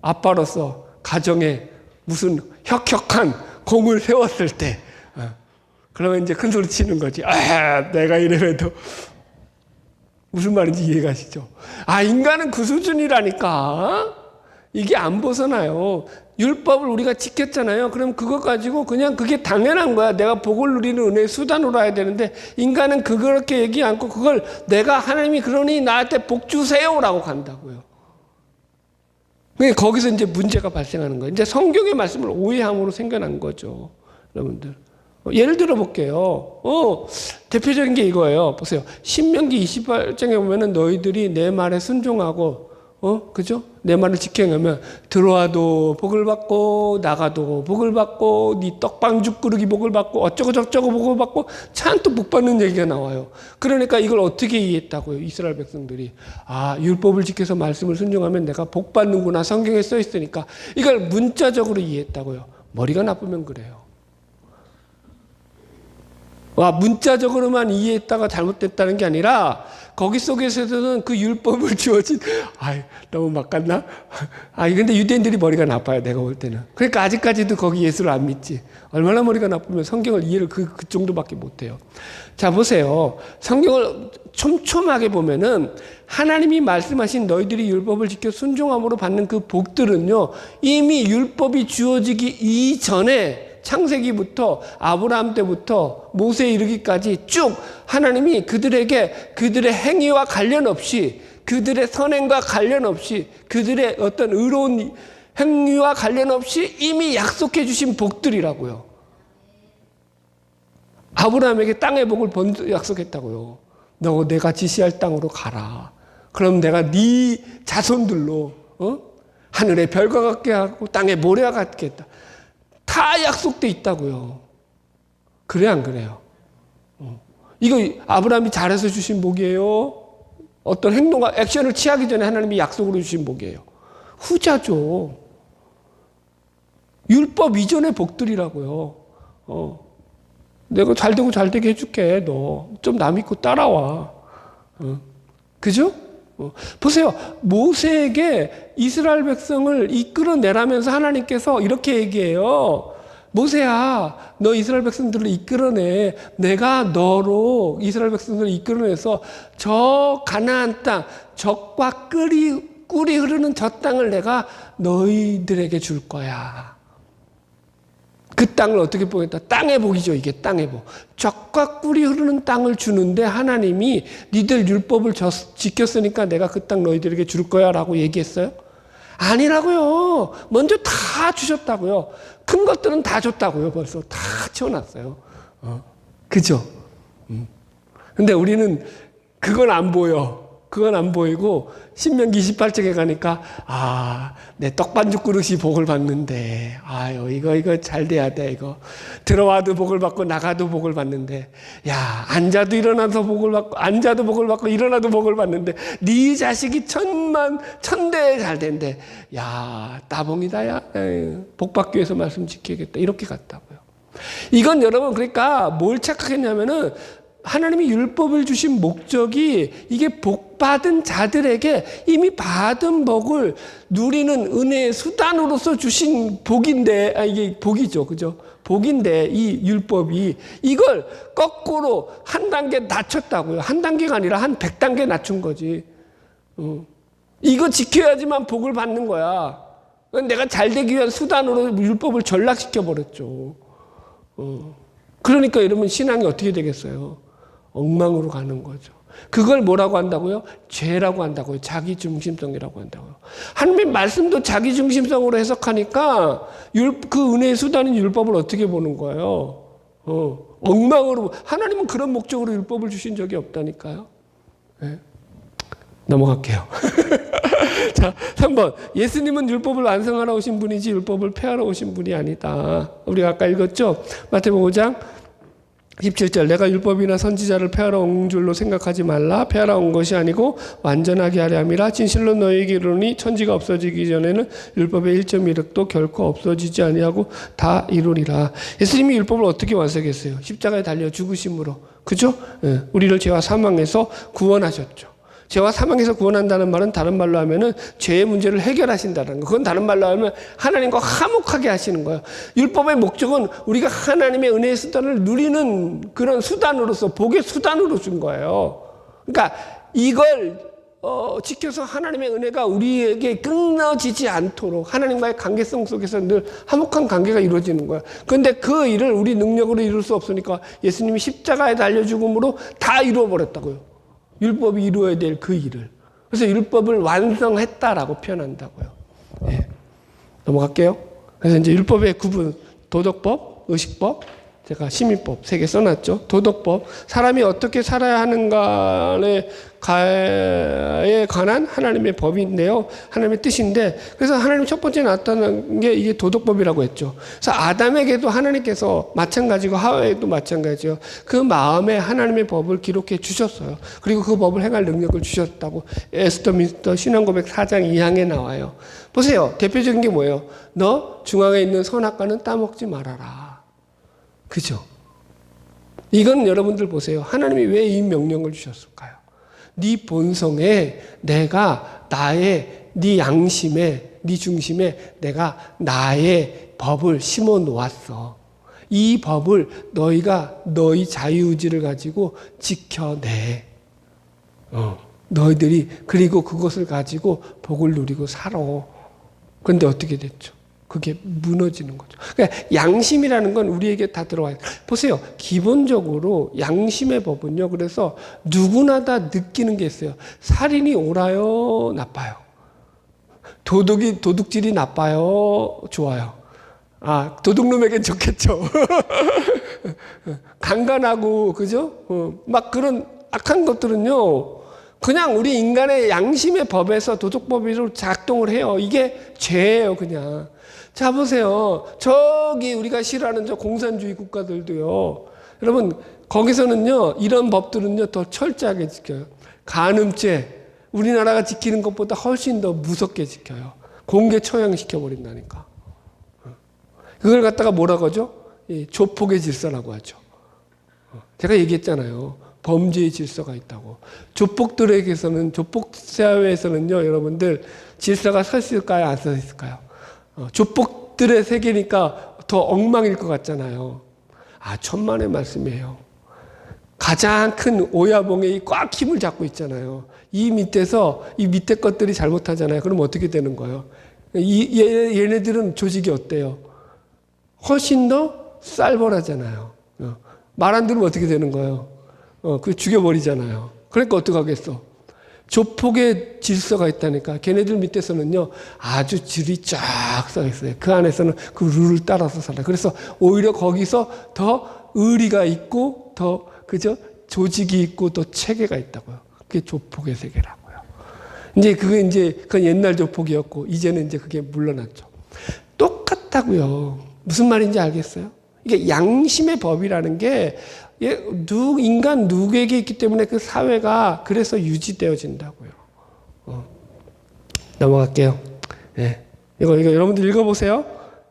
Speaker 1: 아빠로서 가정에 무슨 혁혁한 공을 세웠을 때, 그러면 이제 큰 소리 치는 거지. 내가 이래도 무슨 말인지 이해가시죠? 인간은 그 수준이라니까. 이게 안 벗어나요. 율법을 우리가 지켰잖아요. 그럼 그거 가지고 그냥 그게 당연한 거야. 내가 복을 누리는 은혜의 수단으로 해야 되는데 인간은 그렇게 얘기 않고 그걸 내가 하나님이 그러니 나한테 복 주세요라고 간다고요. 거기서 이제 문제가 발생하는 거예요. 이제 성경의 말씀을 오해함으로 생겨난 거죠. 여러분들. 예를 들어 볼게요. 대표적인 게 이거예요. 보세요. 신명기 28장에 보면은 너희들이 내 말에 순종하고, 그죠? 내 말을 지켜가면 들어와도 복을 받고, 나가도 복을 받고, 네 떡방죽 그릇이 복을 받고, 어쩌고 저쩌고 복을 받고, 찬또 복 받는 얘기가 나와요. 그러니까 이걸 어떻게 이해했다고요? 이스라엘 백성들이. 율법을 지켜서 말씀을 순종하면 내가 복 받는구나. 성경에 써 있으니까. 이걸 문자적으로 이해했다고요. 머리가 나쁘면 그래요. 문자적으로만 이해했다가 잘못됐다는 게 아니라 거기 속에서는 그 율법을 주어진 너무 막 갔나? 근데 유대인들이 머리가 나빠요. 내가 볼 때는. 그러니까 아직까지도 거기 예수를 안 믿지. 얼마나 머리가 나쁘면 성경을 이해를 그 정도밖에 못해요. 자 보세요. 성경을 촘촘하게 보면은 하나님이 말씀하신 너희들이 율법을 지켜 순종함으로 받는 그 복들은요, 이미 율법이 주어지기 이전에 창세기부터 아브라함 때부터 모세에 이르기까지 쭉 하나님이 그들에게 그들의 행위와 관련 없이, 그들의 선행과 관련 없이, 그들의 어떤 의로운 행위와 관련 없이 이미 약속해 주신 복들이라고요. 아브라함에게 땅의 복을 먼저 약속했다고요. 너 내가 지시할 땅으로 가라. 그럼 내가 네 자손들로 하늘의 별과 같게 하고 땅의 모래와 같게 했다. 다 약속돼 있다고요. 그래 안 그래요? 이거 아브라함이 잘해서 주신 복이에요? 어떤 행동과 액션을 취하기 전에 하나님이 약속으로 주신 복이에요? 후자죠. 율법 이전의 복들이라고요. 내가 잘되고 잘되게 해줄게. 너 좀 나 믿고 따라와. 그죠? 보세요. 모세에게 이스라엘 백성을 이끌어내라면서 하나님께서 이렇게 얘기해요. 모세야, 너 이스라엘 백성들을 이끌어내. 내가 너로 이스라엘 백성들을 이끌어내서 저 가나안 땅, 젖과 꿀이 흐르는 저 땅을 내가 너희들에게 줄 거야. 그 땅을 어떻게 보겠다? 땅의 복이죠. 이게 땅의 복. 젖과 꿀이 흐르는 땅을 주는데 하나님이 니들 율법을 지켰으니까 내가 그 땅 너희들에게 줄 거야 라고 얘기했어요? 아니라고요. 먼저 다 주셨다고요. 큰 것들은 다 줬다고요. 벌써 다 채워놨어요. 그죠? 근데 우리는 그건 안 보여. 그건 안 보이고 신명기 28장에 가니까 내 떡반죽 그릇이 복을 받는데 아유 이거 잘 돼야 돼. 이거 들어와도 복을 받고 나가도 복을 받는데 야 앉아도 일어나서 복을 받고 앉아도 복을 받고 일어나도 복을 받는데 네 자식이 천대에 잘 된대. 야 따봉이다. 야 복 받기 위해서 말씀 지켜야겠다. 이렇게 갔다고요. 이건 여러분 그러니까 뭘 착각했냐면은 하나님이 율법을 주신 목적이 이게 복받은 자들에게 이미 받은 복을 누리는 은혜의 수단으로서 주신 복인데, 이게 복이죠. 그죠? 복인데, 이 율법이 이걸 거꾸로 한 단계 낮췄다고요. 한 단계가 아니라 한 100단계 낮춘 거지. 이거 지켜야지만 복을 받는 거야. 내가 잘 되기 위한 수단으로 율법을 전락시켜버렸죠. 그러니까 여러분 신앙이 어떻게 되겠어요? 엉망으로 가는 거죠. 그걸 뭐라고 한다고요? 죄라고 한다고요. 자기중심성이라고 한다고요. 하나님의 말씀도 자기중심성으로 해석하니까 그 은혜의 수단인 율법을 어떻게 보는 거예요? 엉망으로. 하나님은 그런 목적으로 율법을 주신 적이 없다니까요. 네? 넘어갈게요. 자, 3번. 예수님은 율법을 완성하러 오신 분이지 율법을 폐하러 오신 분이 아니다. 우리가 아까 읽었죠? 마태복음 5장 17절 내가 율법이나 선지자를 폐하러 온 줄로 생각하지 말라. 폐하러 온 것이 아니고 완전하게 하려 함이라. 진실로 너희에게 이르노니 천지가 없어지기 전에는 율법의 1.1획도 결코 없어지지 아니하고 다 이루리라. 예수님이 율법을 어떻게 완성했어요? 십자가에 달려 죽으심으로. 그죠? 예, 우리를 죄와 사망에서 구원하셨죠. 죄와 사망에서 구원한다는 말은 다른 말로 하면은 죄의 문제를 해결하신다는 거. 그건 다른 말로 하면 하나님과 화목하게 하시는 거예요. 율법의 목적은 우리가 하나님의 은혜의 수단을 누리는 그런 수단으로서 복의 수단으로 준 거예요. 그러니까 이걸 지켜서 하나님의 은혜가 우리에게 끊어지지 않도록 하나님과의 관계성 속에서 늘 화목한 관계가 이루어지는 거예요. 그런데 그 일을 우리 능력으로 이룰 수 없으니까 예수님이 십자가에 달려 죽음으로 다 이루어버렸다고요. 율법이 이루어야 될 그 일을. 그래서 율법을 완성했다라고 표현한다고요. 예. 넘어갈게요. 그래서 이제 율법의 구분, 도덕법, 의식법, 제가 시민법 3개 써놨죠. 도덕법, 사람이 어떻게 살아야 하는가에 관한 하나님의 법인데요. 하나님의 뜻인데, 그래서 하나님 첫 번째 나타난 게 이게 도덕법이라고 했죠. 그래서 아담에게도 하나님께서 마찬가지고 하와에도 마찬가지요. 그 마음에 하나님의 법을 기록해 주셨어요. 그리고 그 법을 행할 능력을 주셨다고 에스더민스터 신앙고백 4장 2항에 나와요. 보세요. 대표적인 게 뭐예요? 너 중앙에 있는 선악과는 따먹지 말아라. 그죠? 이건 여러분들 보세요. 하나님이 왜 이 명령을 주셨을까요? 네 본성에 내가 나의 네 양심에 네 중심에 내가 나의 법을 심어 놓았어. 이 법을 너희가 너희 자유의지를 가지고 지켜내. 너희들이 그리고 그것을 가지고 복을 누리고 살아. 그런데 어떻게 됐죠? 그게 무너지는 거죠. 그러니까 양심이라는 건 우리에게 다 들어와요. 보세요. 기본적으로 양심의 법은요. 그래서 누구나 다 느끼는 게 있어요. 살인이 옳아요, 나빠요. 도둑질이 나빠요, 좋아요. 아, 도둑놈에겐 좋겠죠. 강간하고, 그죠? 막 그런 악한 것들은요. 그냥 우리 인간의 양심의 법에서 도덕법으로 작동을 해요. 이게 죄예요, 그냥. 자, 보세요. 저기 우리가 싫어하는 저 공산주의 국가들도요. 여러분, 거기서는요, 이런 법들은요, 더 철저하게 지켜요. 간음죄, 우리나라가 지키는 것보다 훨씬 더 무섭게 지켜요. 공개 처형시켜버린다니까. 그걸 갖다가 뭐라고 하죠? 조폭의 질서라고 하죠. 제가 얘기했잖아요. 범죄의 질서가 있다고. 조폭들에게서는, 조폭 사회에서는요, 여러분들, 질서가 서 있을까요? 안 서 있을까요? 조폭들의 세계니까 더 엉망일 것 같잖아요. 아, 천만의 말씀이에요. 가장 큰 오야봉에 꽉 힘을 잡고 있잖아요. 이 밑에서, 이 밑에 것들이 잘못하잖아요. 그럼 어떻게 되는 거예요? 얘네들은 조직이 어때요? 훨씬 더 쌀벌하잖아요. 말 안 들으면 어떻게 되는 거예요? 그 죽여버리잖아요. 그러니까 어떡하겠어? 조폭의 질서가 있다니까. 걔네들 밑에서는요, 아주 질이 쫙 써 있어요. 그 안에서는 그 룰을 따라서 살아요. 그래서 오히려 거기서 더 의리가 있고, 더, 그죠? 조직이 있고, 더 체계가 있다고요. 그게 조폭의 세계라고요. 그건 옛날 조폭이었고, 이제는 이제 그게 물러났죠. 똑같다고요. 무슨 말인지 알겠어요? 이게 양심의 법이라는 게 인간 누구에게 있기 때문에 그 사회가 그래서 유지되어진다고요. 넘어갈게요. 네. 이거 여러분들 읽어보세요.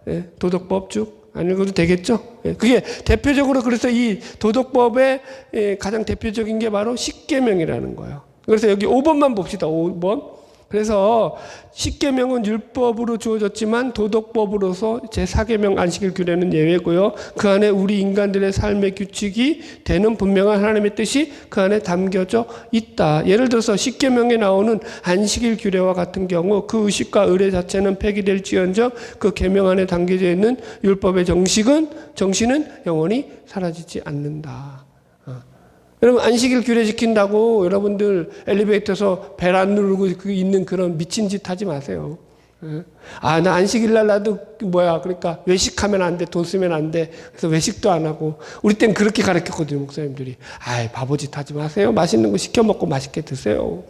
Speaker 1: 네. 도덕법 쭉 안 읽어도 되겠죠? 네. 그게 대표적으로 그래서 이 도덕법의 가장 대표적인 게 바로 십계명이라는 거예요. 그래서 여기 5번만 봅시다. 5번. 그래서 십계명은 율법으로 주어졌지만 도덕법으로서 제4계명 안식일 규례는 예외고요. 그 안에 우리 인간들의 삶의 규칙이 되는 분명한 하나님의 뜻이 그 안에 담겨져 있다. 예를 들어서 십계명에 나오는 안식일 규례와 같은 경우 그 의식과 의례 자체는 폐기될지언정 그 계명 안에 담겨져 있는 율법의 정신은 영원히 사라지지 않는다. 여러분, 안식일 규례 지킨다고 여러분들 엘리베이터에서 벨 안 누르고 있는 그런 미친 짓 하지 마세요. 아, 나 안식일 날 나도 그러니까 외식하면 안 돼, 돈 쓰면 안 돼. 그래서 외식도 안 하고. 우리 땐 그렇게 가르쳤거든요, 목사님들이. 아이, 바보짓 하지 마세요. 맛있는 거 시켜 먹고 맛있게 드세요.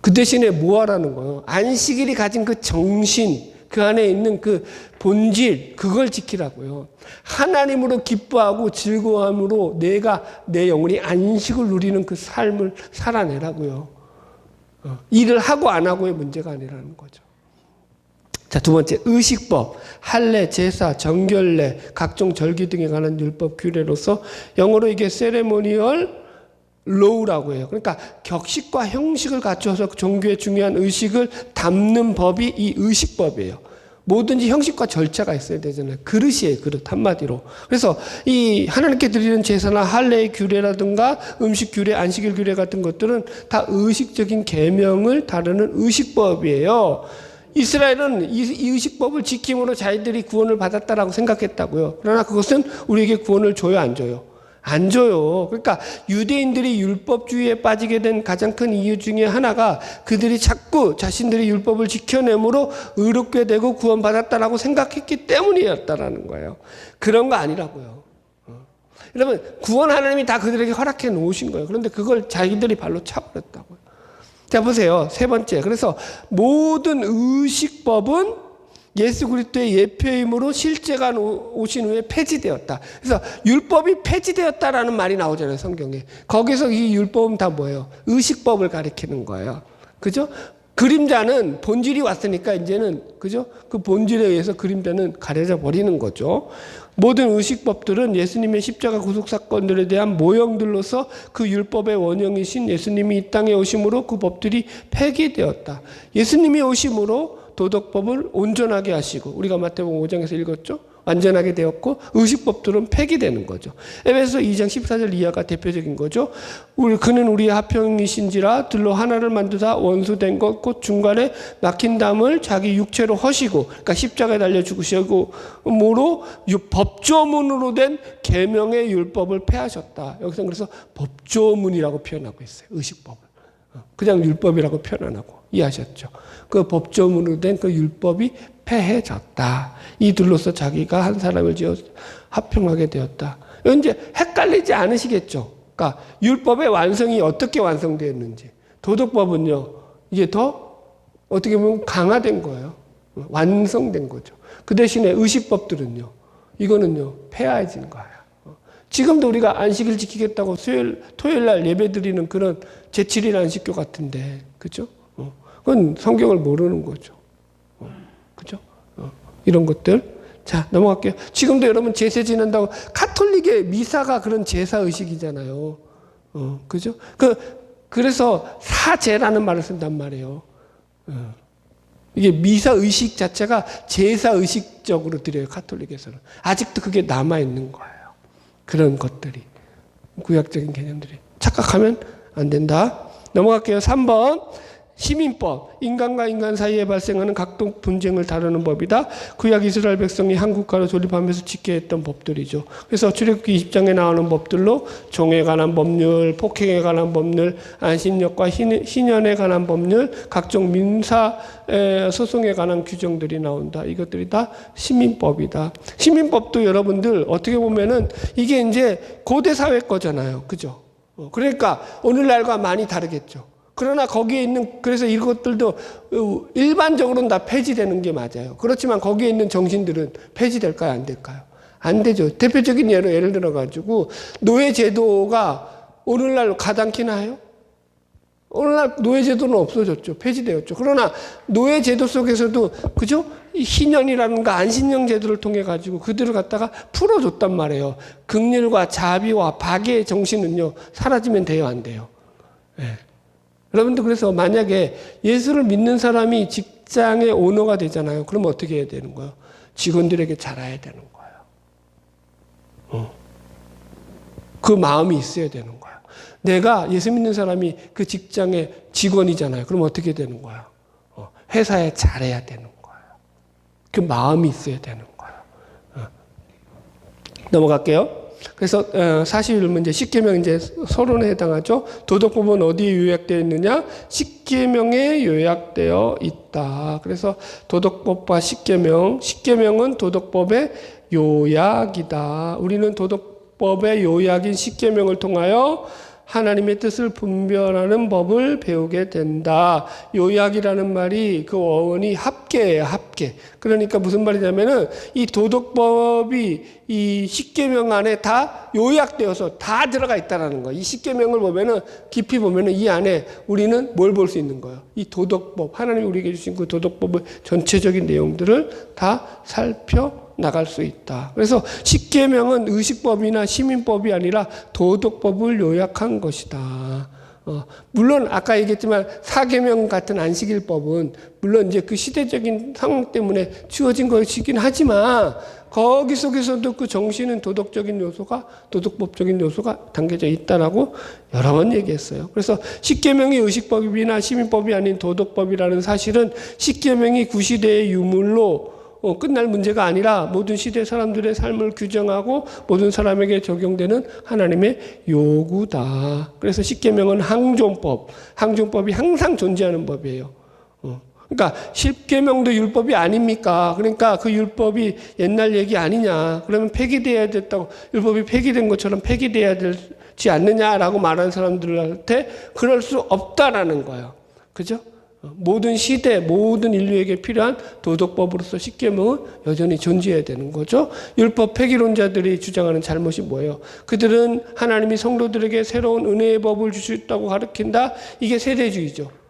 Speaker 1: 그 대신에 뭐 하라는 거예요? 안식일이 가진 그 정신, 그 안에 있는 그 본질, 그걸 지키라고요. 하나님으로 기뻐하고 즐거움으로 내 영혼이 안식을 누리는 그 삶을 살아내라고요. 일을 하고 안 하고의 문제가 아니라는 거죠. 자, 두 번째, 의식법, 할례, 제사, 정결례, 각종 절기 등에 관한 율법 규례로서 영어로 이게 세레모니얼 로우라고 해요. 그러니까 격식과 형식을 갖춰서 종교의 중요한 의식을 담는 법이 이 의식법이에요. 뭐든지 형식과 절차가 있어야 되잖아요. 그릇이에요, 그릇 한마디로. 그래서 이 하나님께 드리는 제사나 할례의 규례라든가 음식 규례, 안식일 규례 같은 것들은 다 의식적인 계명을 다루는 의식법이에요. 이스라엘은 이 의식법을 지킴으로 자기들이 구원을 받았다라고 생각했다고요. 그러나 그것은 우리에게 구원을 줘요, 안 줘요? 안 줘요. 그러니까 유대인들이 율법주의에 빠지게 된 가장 큰 이유 중에 하나가 그들이 자꾸 자신들이 율법을 지켜내므로 의롭게 되고 구원받았다라고 생각했기 때문이었다라는 거예요. 그런 거 아니라고요. 여러분, 구원 하나님이 다 그들에게 허락해 놓으신 거예요. 그런데 그걸 자기들이 발로 차버렸다고요. 자, 보세요. 세 번째. 그래서 모든 의식법은 예수 그리스도의 예표임으로 실제가 오신 후에 폐지되었다. 그래서 율법이 폐지되었다라는 말이 나오잖아요, 성경에. 거기서 이 율법은 다 뭐예요? 의식법을 가리키는 거예요. 그죠? 그림자는 본질이 왔으니까 이제는, 그죠? 그 본질에 의해서 그림자는 가려져 버리는 거죠. 모든 의식법들은 예수님의 십자가 구속사건들에 대한 모형들로서 그 율법의 원형이신 예수님이 이 땅에 오심으로 그 법들이 폐기되었다. 예수님이 오심으로 도덕법을 온전하게 하시고, 우리가 마태복음 5장에서 읽었죠? 완전하게 되었고 의식법들은 폐기되는 거죠. 에베소 2장 14절 이하가 대표적인 거죠. 그는 우리의 합형이신지라 들로 하나를 만드사 원수된 것 곧 중간에 막힌 담을 자기 육체로 허시고, 그러니까 십자가에 달려 죽으시고 뭐로 법조문으로 된 계명의 율법을 폐하셨다. 여기서 그래서 법조문이라고 표현하고 있어요. 의식법을 그냥 율법이라고 표현 안 하고. 이해하셨죠? 그 법조문으로 된 그 율법이 폐해졌다. 이들로서 자기가 한 사람을 지어 합평하게 되었다. 이제 헷갈리지 않으시겠죠? 그러니까 율법의 완성이 어떻게 완성되었는지. 도덕법은요, 이게 더 어떻게 보면 강화된 거예요. 완성된 거죠. 그 대신에 의식법들은요, 이거는요, 폐하해진 거예요. 지금도 우리가 안식일 지키겠다고 토요일 날 예배 드리는 그런 제7일 안식교 같은데, 그죠? 그건 성경을 모르는 거죠. 그죠? 이런 것들. 자, 넘어갈게요. 지금도 여러분 제사 지낸다고, 카톨릭의 미사가 그런 제사 의식이잖아요. 그죠? 그래서 사제라는 말을 쓴단 말이에요. 이게 미사 의식 자체가 제사 의식적으로 드려요, 카톨릭에서는. 아직도 그게 남아있는 거예요. 그런 것들이. 구약적인 개념들이. 착각하면 안 된다. 넘어갈게요. 3번. 시민법, 인간과 인간 사이에 발생하는 각종 분쟁을 다루는 법이다. 구약 이스라엘 백성이 한 국가로 존립하면서 지켜야 했던 법들이죠. 그래서 출애굽기 20장에 나오는 법들로 종에 관한 법률, 폭행에 관한 법률, 안식년과 희년에 관한 법률, 각종 민사 소송에 관한 규정들이 나온다. 이것들이 다 시민법이다. 시민법도 여러분들 어떻게 보면은 이게 이제 고대 사회 거잖아요. 그죠? 그러니까 오늘날과 많이 다르겠죠. 그러나 거기에 있는, 그래서 이것들도 일반적으로는 다 폐지되는 게 맞아요. 그렇지만 거기에 있는 정신들은 폐지될까요? 안 될까요? 안 되죠. 대표적인 예를 들어가지고 노예제도가 오늘날 가당키 나요? 오늘날 노예제도는 없어졌죠. 폐지되었죠. 그러나 노예제도 속에서도, 그죠? 희년이라든가 안식년 제도를 통해 가지고 그들을 갖다가 풀어줬단 말이에요. 긍휼과 자비와 박애의 정신은요, 사라지면 돼요? 안 돼요? 네. 여러분들, 그래서 만약에 예수를 믿는 사람이 직장의 오너가 되잖아요. 그럼 어떻게 해야 되는 거예요? 직원들에게 잘해야 되는 거예요. 그 마음이 있어야 되는 거예요. 내가 예수 믿는 사람이 그 직장의 직원이잖아요. 그럼 어떻게 되는 거예요? 회사에 잘해야 되는 거예요. 그 마음이 있어야 되는 거예요. 넘어갈게요. 그래서 41문제 십계명 이제 서론에 해당하죠. 도덕법은 어디에 요약되어 있느냐? 십계명에 요약되어 있다. 그래서 도덕법과 십계명, 십계명은 도덕법의 요약이다. 우리는 도덕법의 요약인 십계명을 통하여 하나님의 뜻을 분별하는 법을 배우게 된다. 요약이라는 말이 그 어원이 합계예요, 합계. 그러니까 무슨 말이냐면은 이 도덕법이 이 십계명 안에 다 요약되어서 다 들어가 있다라는 거예요. 이 십계명을 보면은 깊이 보면은 이 안에 우리는 뭘 볼 수 있는 거예요? 이 도덕법, 하나님이 우리에게 주신 그 도덕법의 전체적인 내용들을 다 살펴 나갈 수 있다. 그래서 십계명은 의식법이나 시민법이 아니라 도덕법을 요약한 것이다. 물론 아까 얘기했지만 사계명 같은 안식일법은 물론 이제 그 시대적인 상황 때문에 주어진 것이긴 하지만 거기 속에서도 그 정신은 도덕적인 요소가, 도덕법적인 요소가 담겨져 있다라고 여러 번 얘기했어요. 그래서 십계명이 의식법이나 시민법이 아닌 도덕법이라는 사실은 십계명이 구시대의 유물로 끝날 문제가 아니라 모든 시대 사람들의 삶을 규정하고 모든 사람에게 적용되는 하나님의 요구다. 그래서 십계명은 항존법, 항존법이 항상 존재하는 법이에요. 그러니까 십계명도 율법이 아닙니까? 그러니까 그 율법이 옛날 얘기 아니냐? 그러면 폐기돼야 됐다고, 율법이 폐기된 것처럼 폐기돼야 되지 않느냐라고 말하는 사람들한테 그럴 수 없다라는 거예요. 그죠? 모든 시대, 모든 인류에게 필요한 도덕법으로서 십계명은 여전히 존재해야 되는 거죠. 율법 폐기론자들이 주장하는 잘못이 뭐예요? 그들은 하나님이 성도들에게 새로운 은혜의 법을 주셨다고 가르친다. 이게 세대주의죠.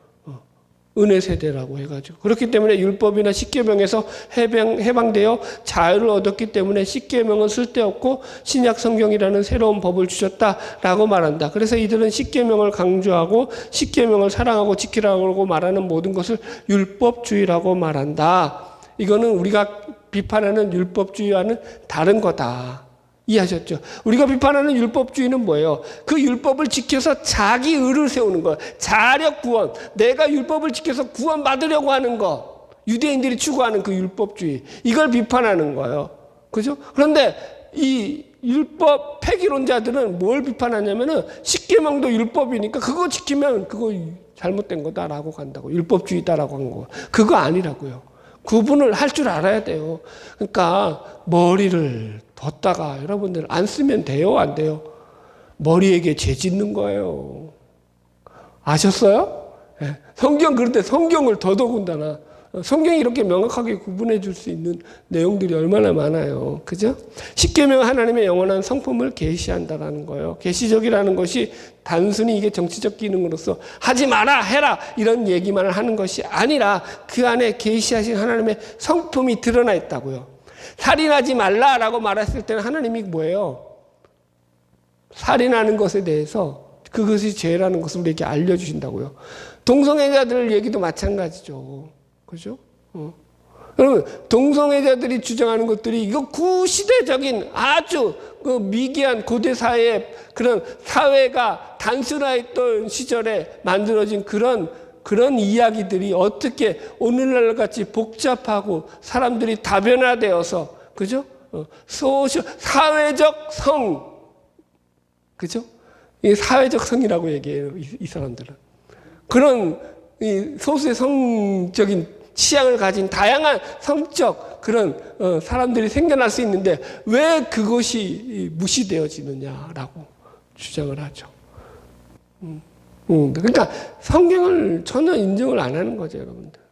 Speaker 1: 은혜 세대라고 해가지고. 그렇기 때문에 율법이나 십계명에서 해방되어 자유를 얻었기 때문에 십계명은 쓸데없고 신약 성경이라는 새로운 법을 주셨다라고 말한다. 그래서 이들은 십계명을 강조하고 십계명을 사랑하고 지키라고 말하는 모든 것을 율법주의라고 말한다. 이거는 우리가 비판하는 율법주의와는 다른 거다. 이해하셨죠? 우리가 비판하는 율법주의는 뭐예요? 그 율법을 지켜서 자기 의를 세우는 거. 자력 구원. 내가 율법을 지켜서 구원받으려고 하는 거. 유대인들이 추구하는 그 율법주의. 이걸 비판하는 거예요. 그죠? 그런데 이 율법 폐기론자들은 뭘 비판하냐면은 십계명도 율법이니까 그거 지키면 그거 잘못된 거다라고 간다고. 율법주의다라고 한 거. 그거 아니라고요. 구분을 할 줄 알아야 돼요. 그러니까 머리를 뒀다가 여러분들 안 쓰면 돼요, 안 돼요? 머리에게 죄 짓는 거예요. 아셨어요? 네. 성경 그런데 성경을 더더군다나 성경이 이렇게 명확하게 구분해 줄 수 있는 내용들이 얼마나 많아요. 그죠? 십계명 하나님의 영원한 성품을 계시한다라는 거예요. 계시적이라는 것이 단순히 이게 정치적 기능으로서 하지 마라, 해라 이런 얘기만 하는 것이 아니라 그 안에 계시하신 하나님의 성품이 드러나 있다고요. 살인하지 말라라고 말했을 때는 하나님이 뭐예요? 살인하는 것에 대해서 그것이 죄라는 것을 우리에게 알려주신다고요. 동성애자들 얘기도 마찬가지죠. 그죠? 여러분, 동성애자들이 주장하는 것들이 이거 구시대적인 아주 그 미개한 고대 사회의 그런 사회가 단순화했던 시절에 만들어진 그런 이야기들이 어떻게 오늘날 같이 복잡하고 사람들이 다변화되어서, 그죠? 사회적 성. 그죠? 이 사회적 성이라고 얘기해요, 이 사람들은. 그런 이 소수의 성적인 취향을 가진 다양한 성적 그런 사람들이 생겨날 수 있는데 왜 그것이 무시되어지느냐라고 주장을 하죠. 그러니까 성경을 전혀 인정을 안 하는 거죠, 여러분들.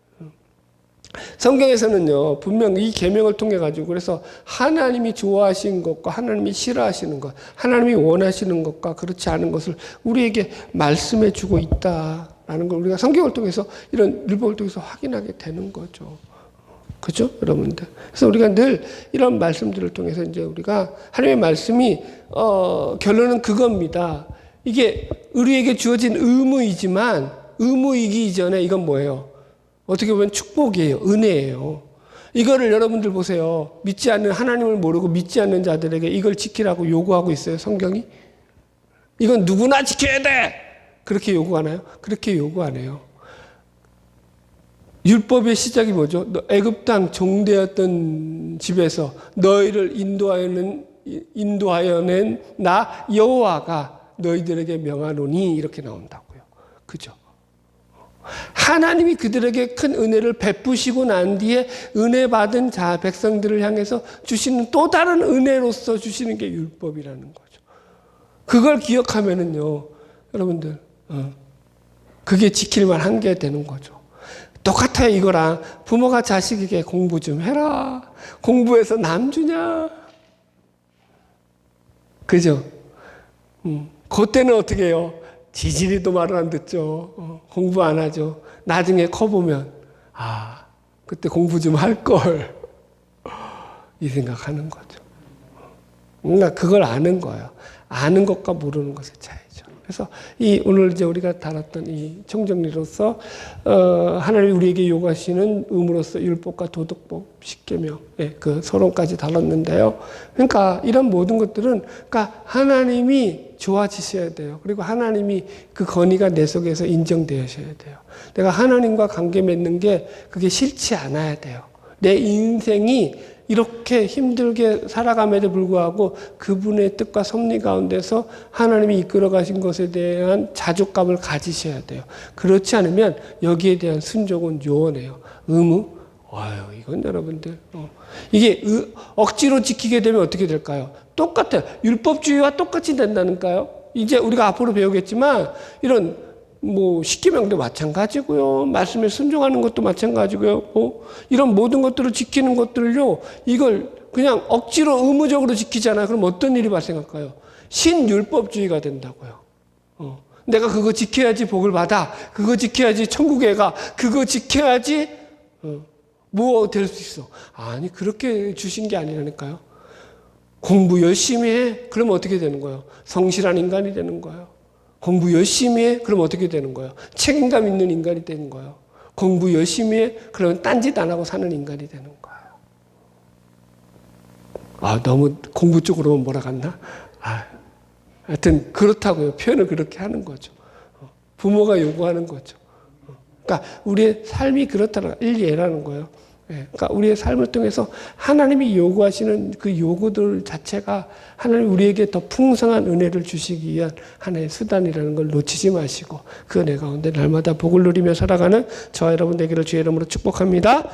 Speaker 1: 성경에서는요, 분명 이 계명을 통해 가지고 그래서 하나님이 좋아하시는 것과 하나님이 싫어하시는 것, 하나님이 원하시는 것과 그렇지 않은 것을 우리에게 말씀해 주고 있다라는 걸 우리가 성경을 통해서 이런 율법을 통해서 확인하게 되는 거죠. 그죠? 여러분들. 그래서 우리가 늘 이런 말씀들을 통해서 이제 우리가 하나님의 말씀이 결론은 그겁니다. 이게 우리에게 주어진 의무이지만 의무이기 이전에 이건 뭐예요? 어떻게 보면 축복이에요. 은혜예요. 이거를 여러분들 보세요. 믿지 않는 하나님을 모르고 믿지 않는 자들에게 이걸 지키라고 요구하고 있어요. 성경이. 이건 누구나 지켜야 돼. 그렇게 요구하나요? 그렇게 요구 안 해요. 율법의 시작이 뭐죠? 애굽 땅 종되었던 집에서 너희를 인도하여낸 나 여호와가 너희들에게 명하노니 이렇게 나온다고요. 그죠? 하나님이 그들에게 큰 은혜를 베푸시고 난 뒤에 은혜 받은 자 백성들을 향해서 주시는 또 다른 은혜로서 주시는 게 율법이라는 거죠. 그걸 기억하면은요, 여러분들, 그게 지킬만 한 게 되는 거죠. 똑같아요, 이거랑. 부모가 자식에게 공부 좀 해라. 공부해서 남 주냐. 그죠? 그때는 어떻게 해요? 지질이도 말을 안 듣죠. 공부 안 하죠. 나중에 커보면, 그때 공부 좀 할걸. 이 생각하는 거죠. 그러니까 그걸 아는 거예요. 아는 것과 모르는 것의 차이죠. 그래서 오늘 이제 우리가 다뤘던 이 총정리로서, 하나님이 우리에게 요구하시는 의무로서 율법과 도덕법, 십계명, 그 서론까지 다뤘는데요. 그러니까 이런 모든 것들은, 그러니까 하나님이 좋아지셔야 돼요. 그리고 하나님이 그 건의가 내 속에서 인정되셔야 돼요. 내가 하나님과 관계 맺는 게 그게 싫지 않아야 돼요. 내 인생이 이렇게 힘들게 살아감에도 불구하고 그분의 뜻과 섭리 가운데서 하나님이 이끌어 가신 것에 대한 자족감을 가지셔야 돼요. 그렇지 않으면 여기에 대한 순종은 요원해요. 의무? 이건 여러분들. 이게 억지로 지키게 되면 어떻게 될까요? 똑같아요. 율법주의와 똑같이 된다니까요. 이제 우리가 앞으로 배우겠지만 이런 십계명도 마찬가지고요. 말씀에 순종하는 것도 마찬가지고요. 이런 모든 것들을 지키는 것들을요. 이걸 그냥 억지로 의무적으로 지키잖아요. 그럼 어떤 일이 발생할까요? 신율법주의가 된다고요. 내가 그거 지켜야지 복을 받아. 그거 지켜야지 천국에 가. 그거 지켜야지 뭐 될 수 있어. 아니 그렇게 주신 게 아니라니까요. 공부 열심히 해. 그럼 어떻게 되는 거예요? 성실한 인간이 되는 거예요. 공부 열심히 해. 그럼 어떻게 되는 거예요? 책임감 있는 인간이 되는 거예요. 공부 열심히 해. 그러면 딴짓 안 하고 사는 인간이 되는 거예요. 너무 공부 쪽으로만 몰아갔나? 하여튼 그렇다고요. 표현을 그렇게 하는 거죠. 부모가 요구하는 거죠. 그러니까 우리의 삶이 그렇다는 일예라는 거예요. 그러니까 우리의 삶을 통해서 하나님이 요구하시는 그 요구들 자체가 하나님 우리에게 더 풍성한 은혜를 주시기 위한 하나의 수단이라는 걸 놓치지 마시고 그 은혜 가운데 날마다 복을 누리며 살아가는 저와 여러분 되기를 주의 이름으로 축복합니다.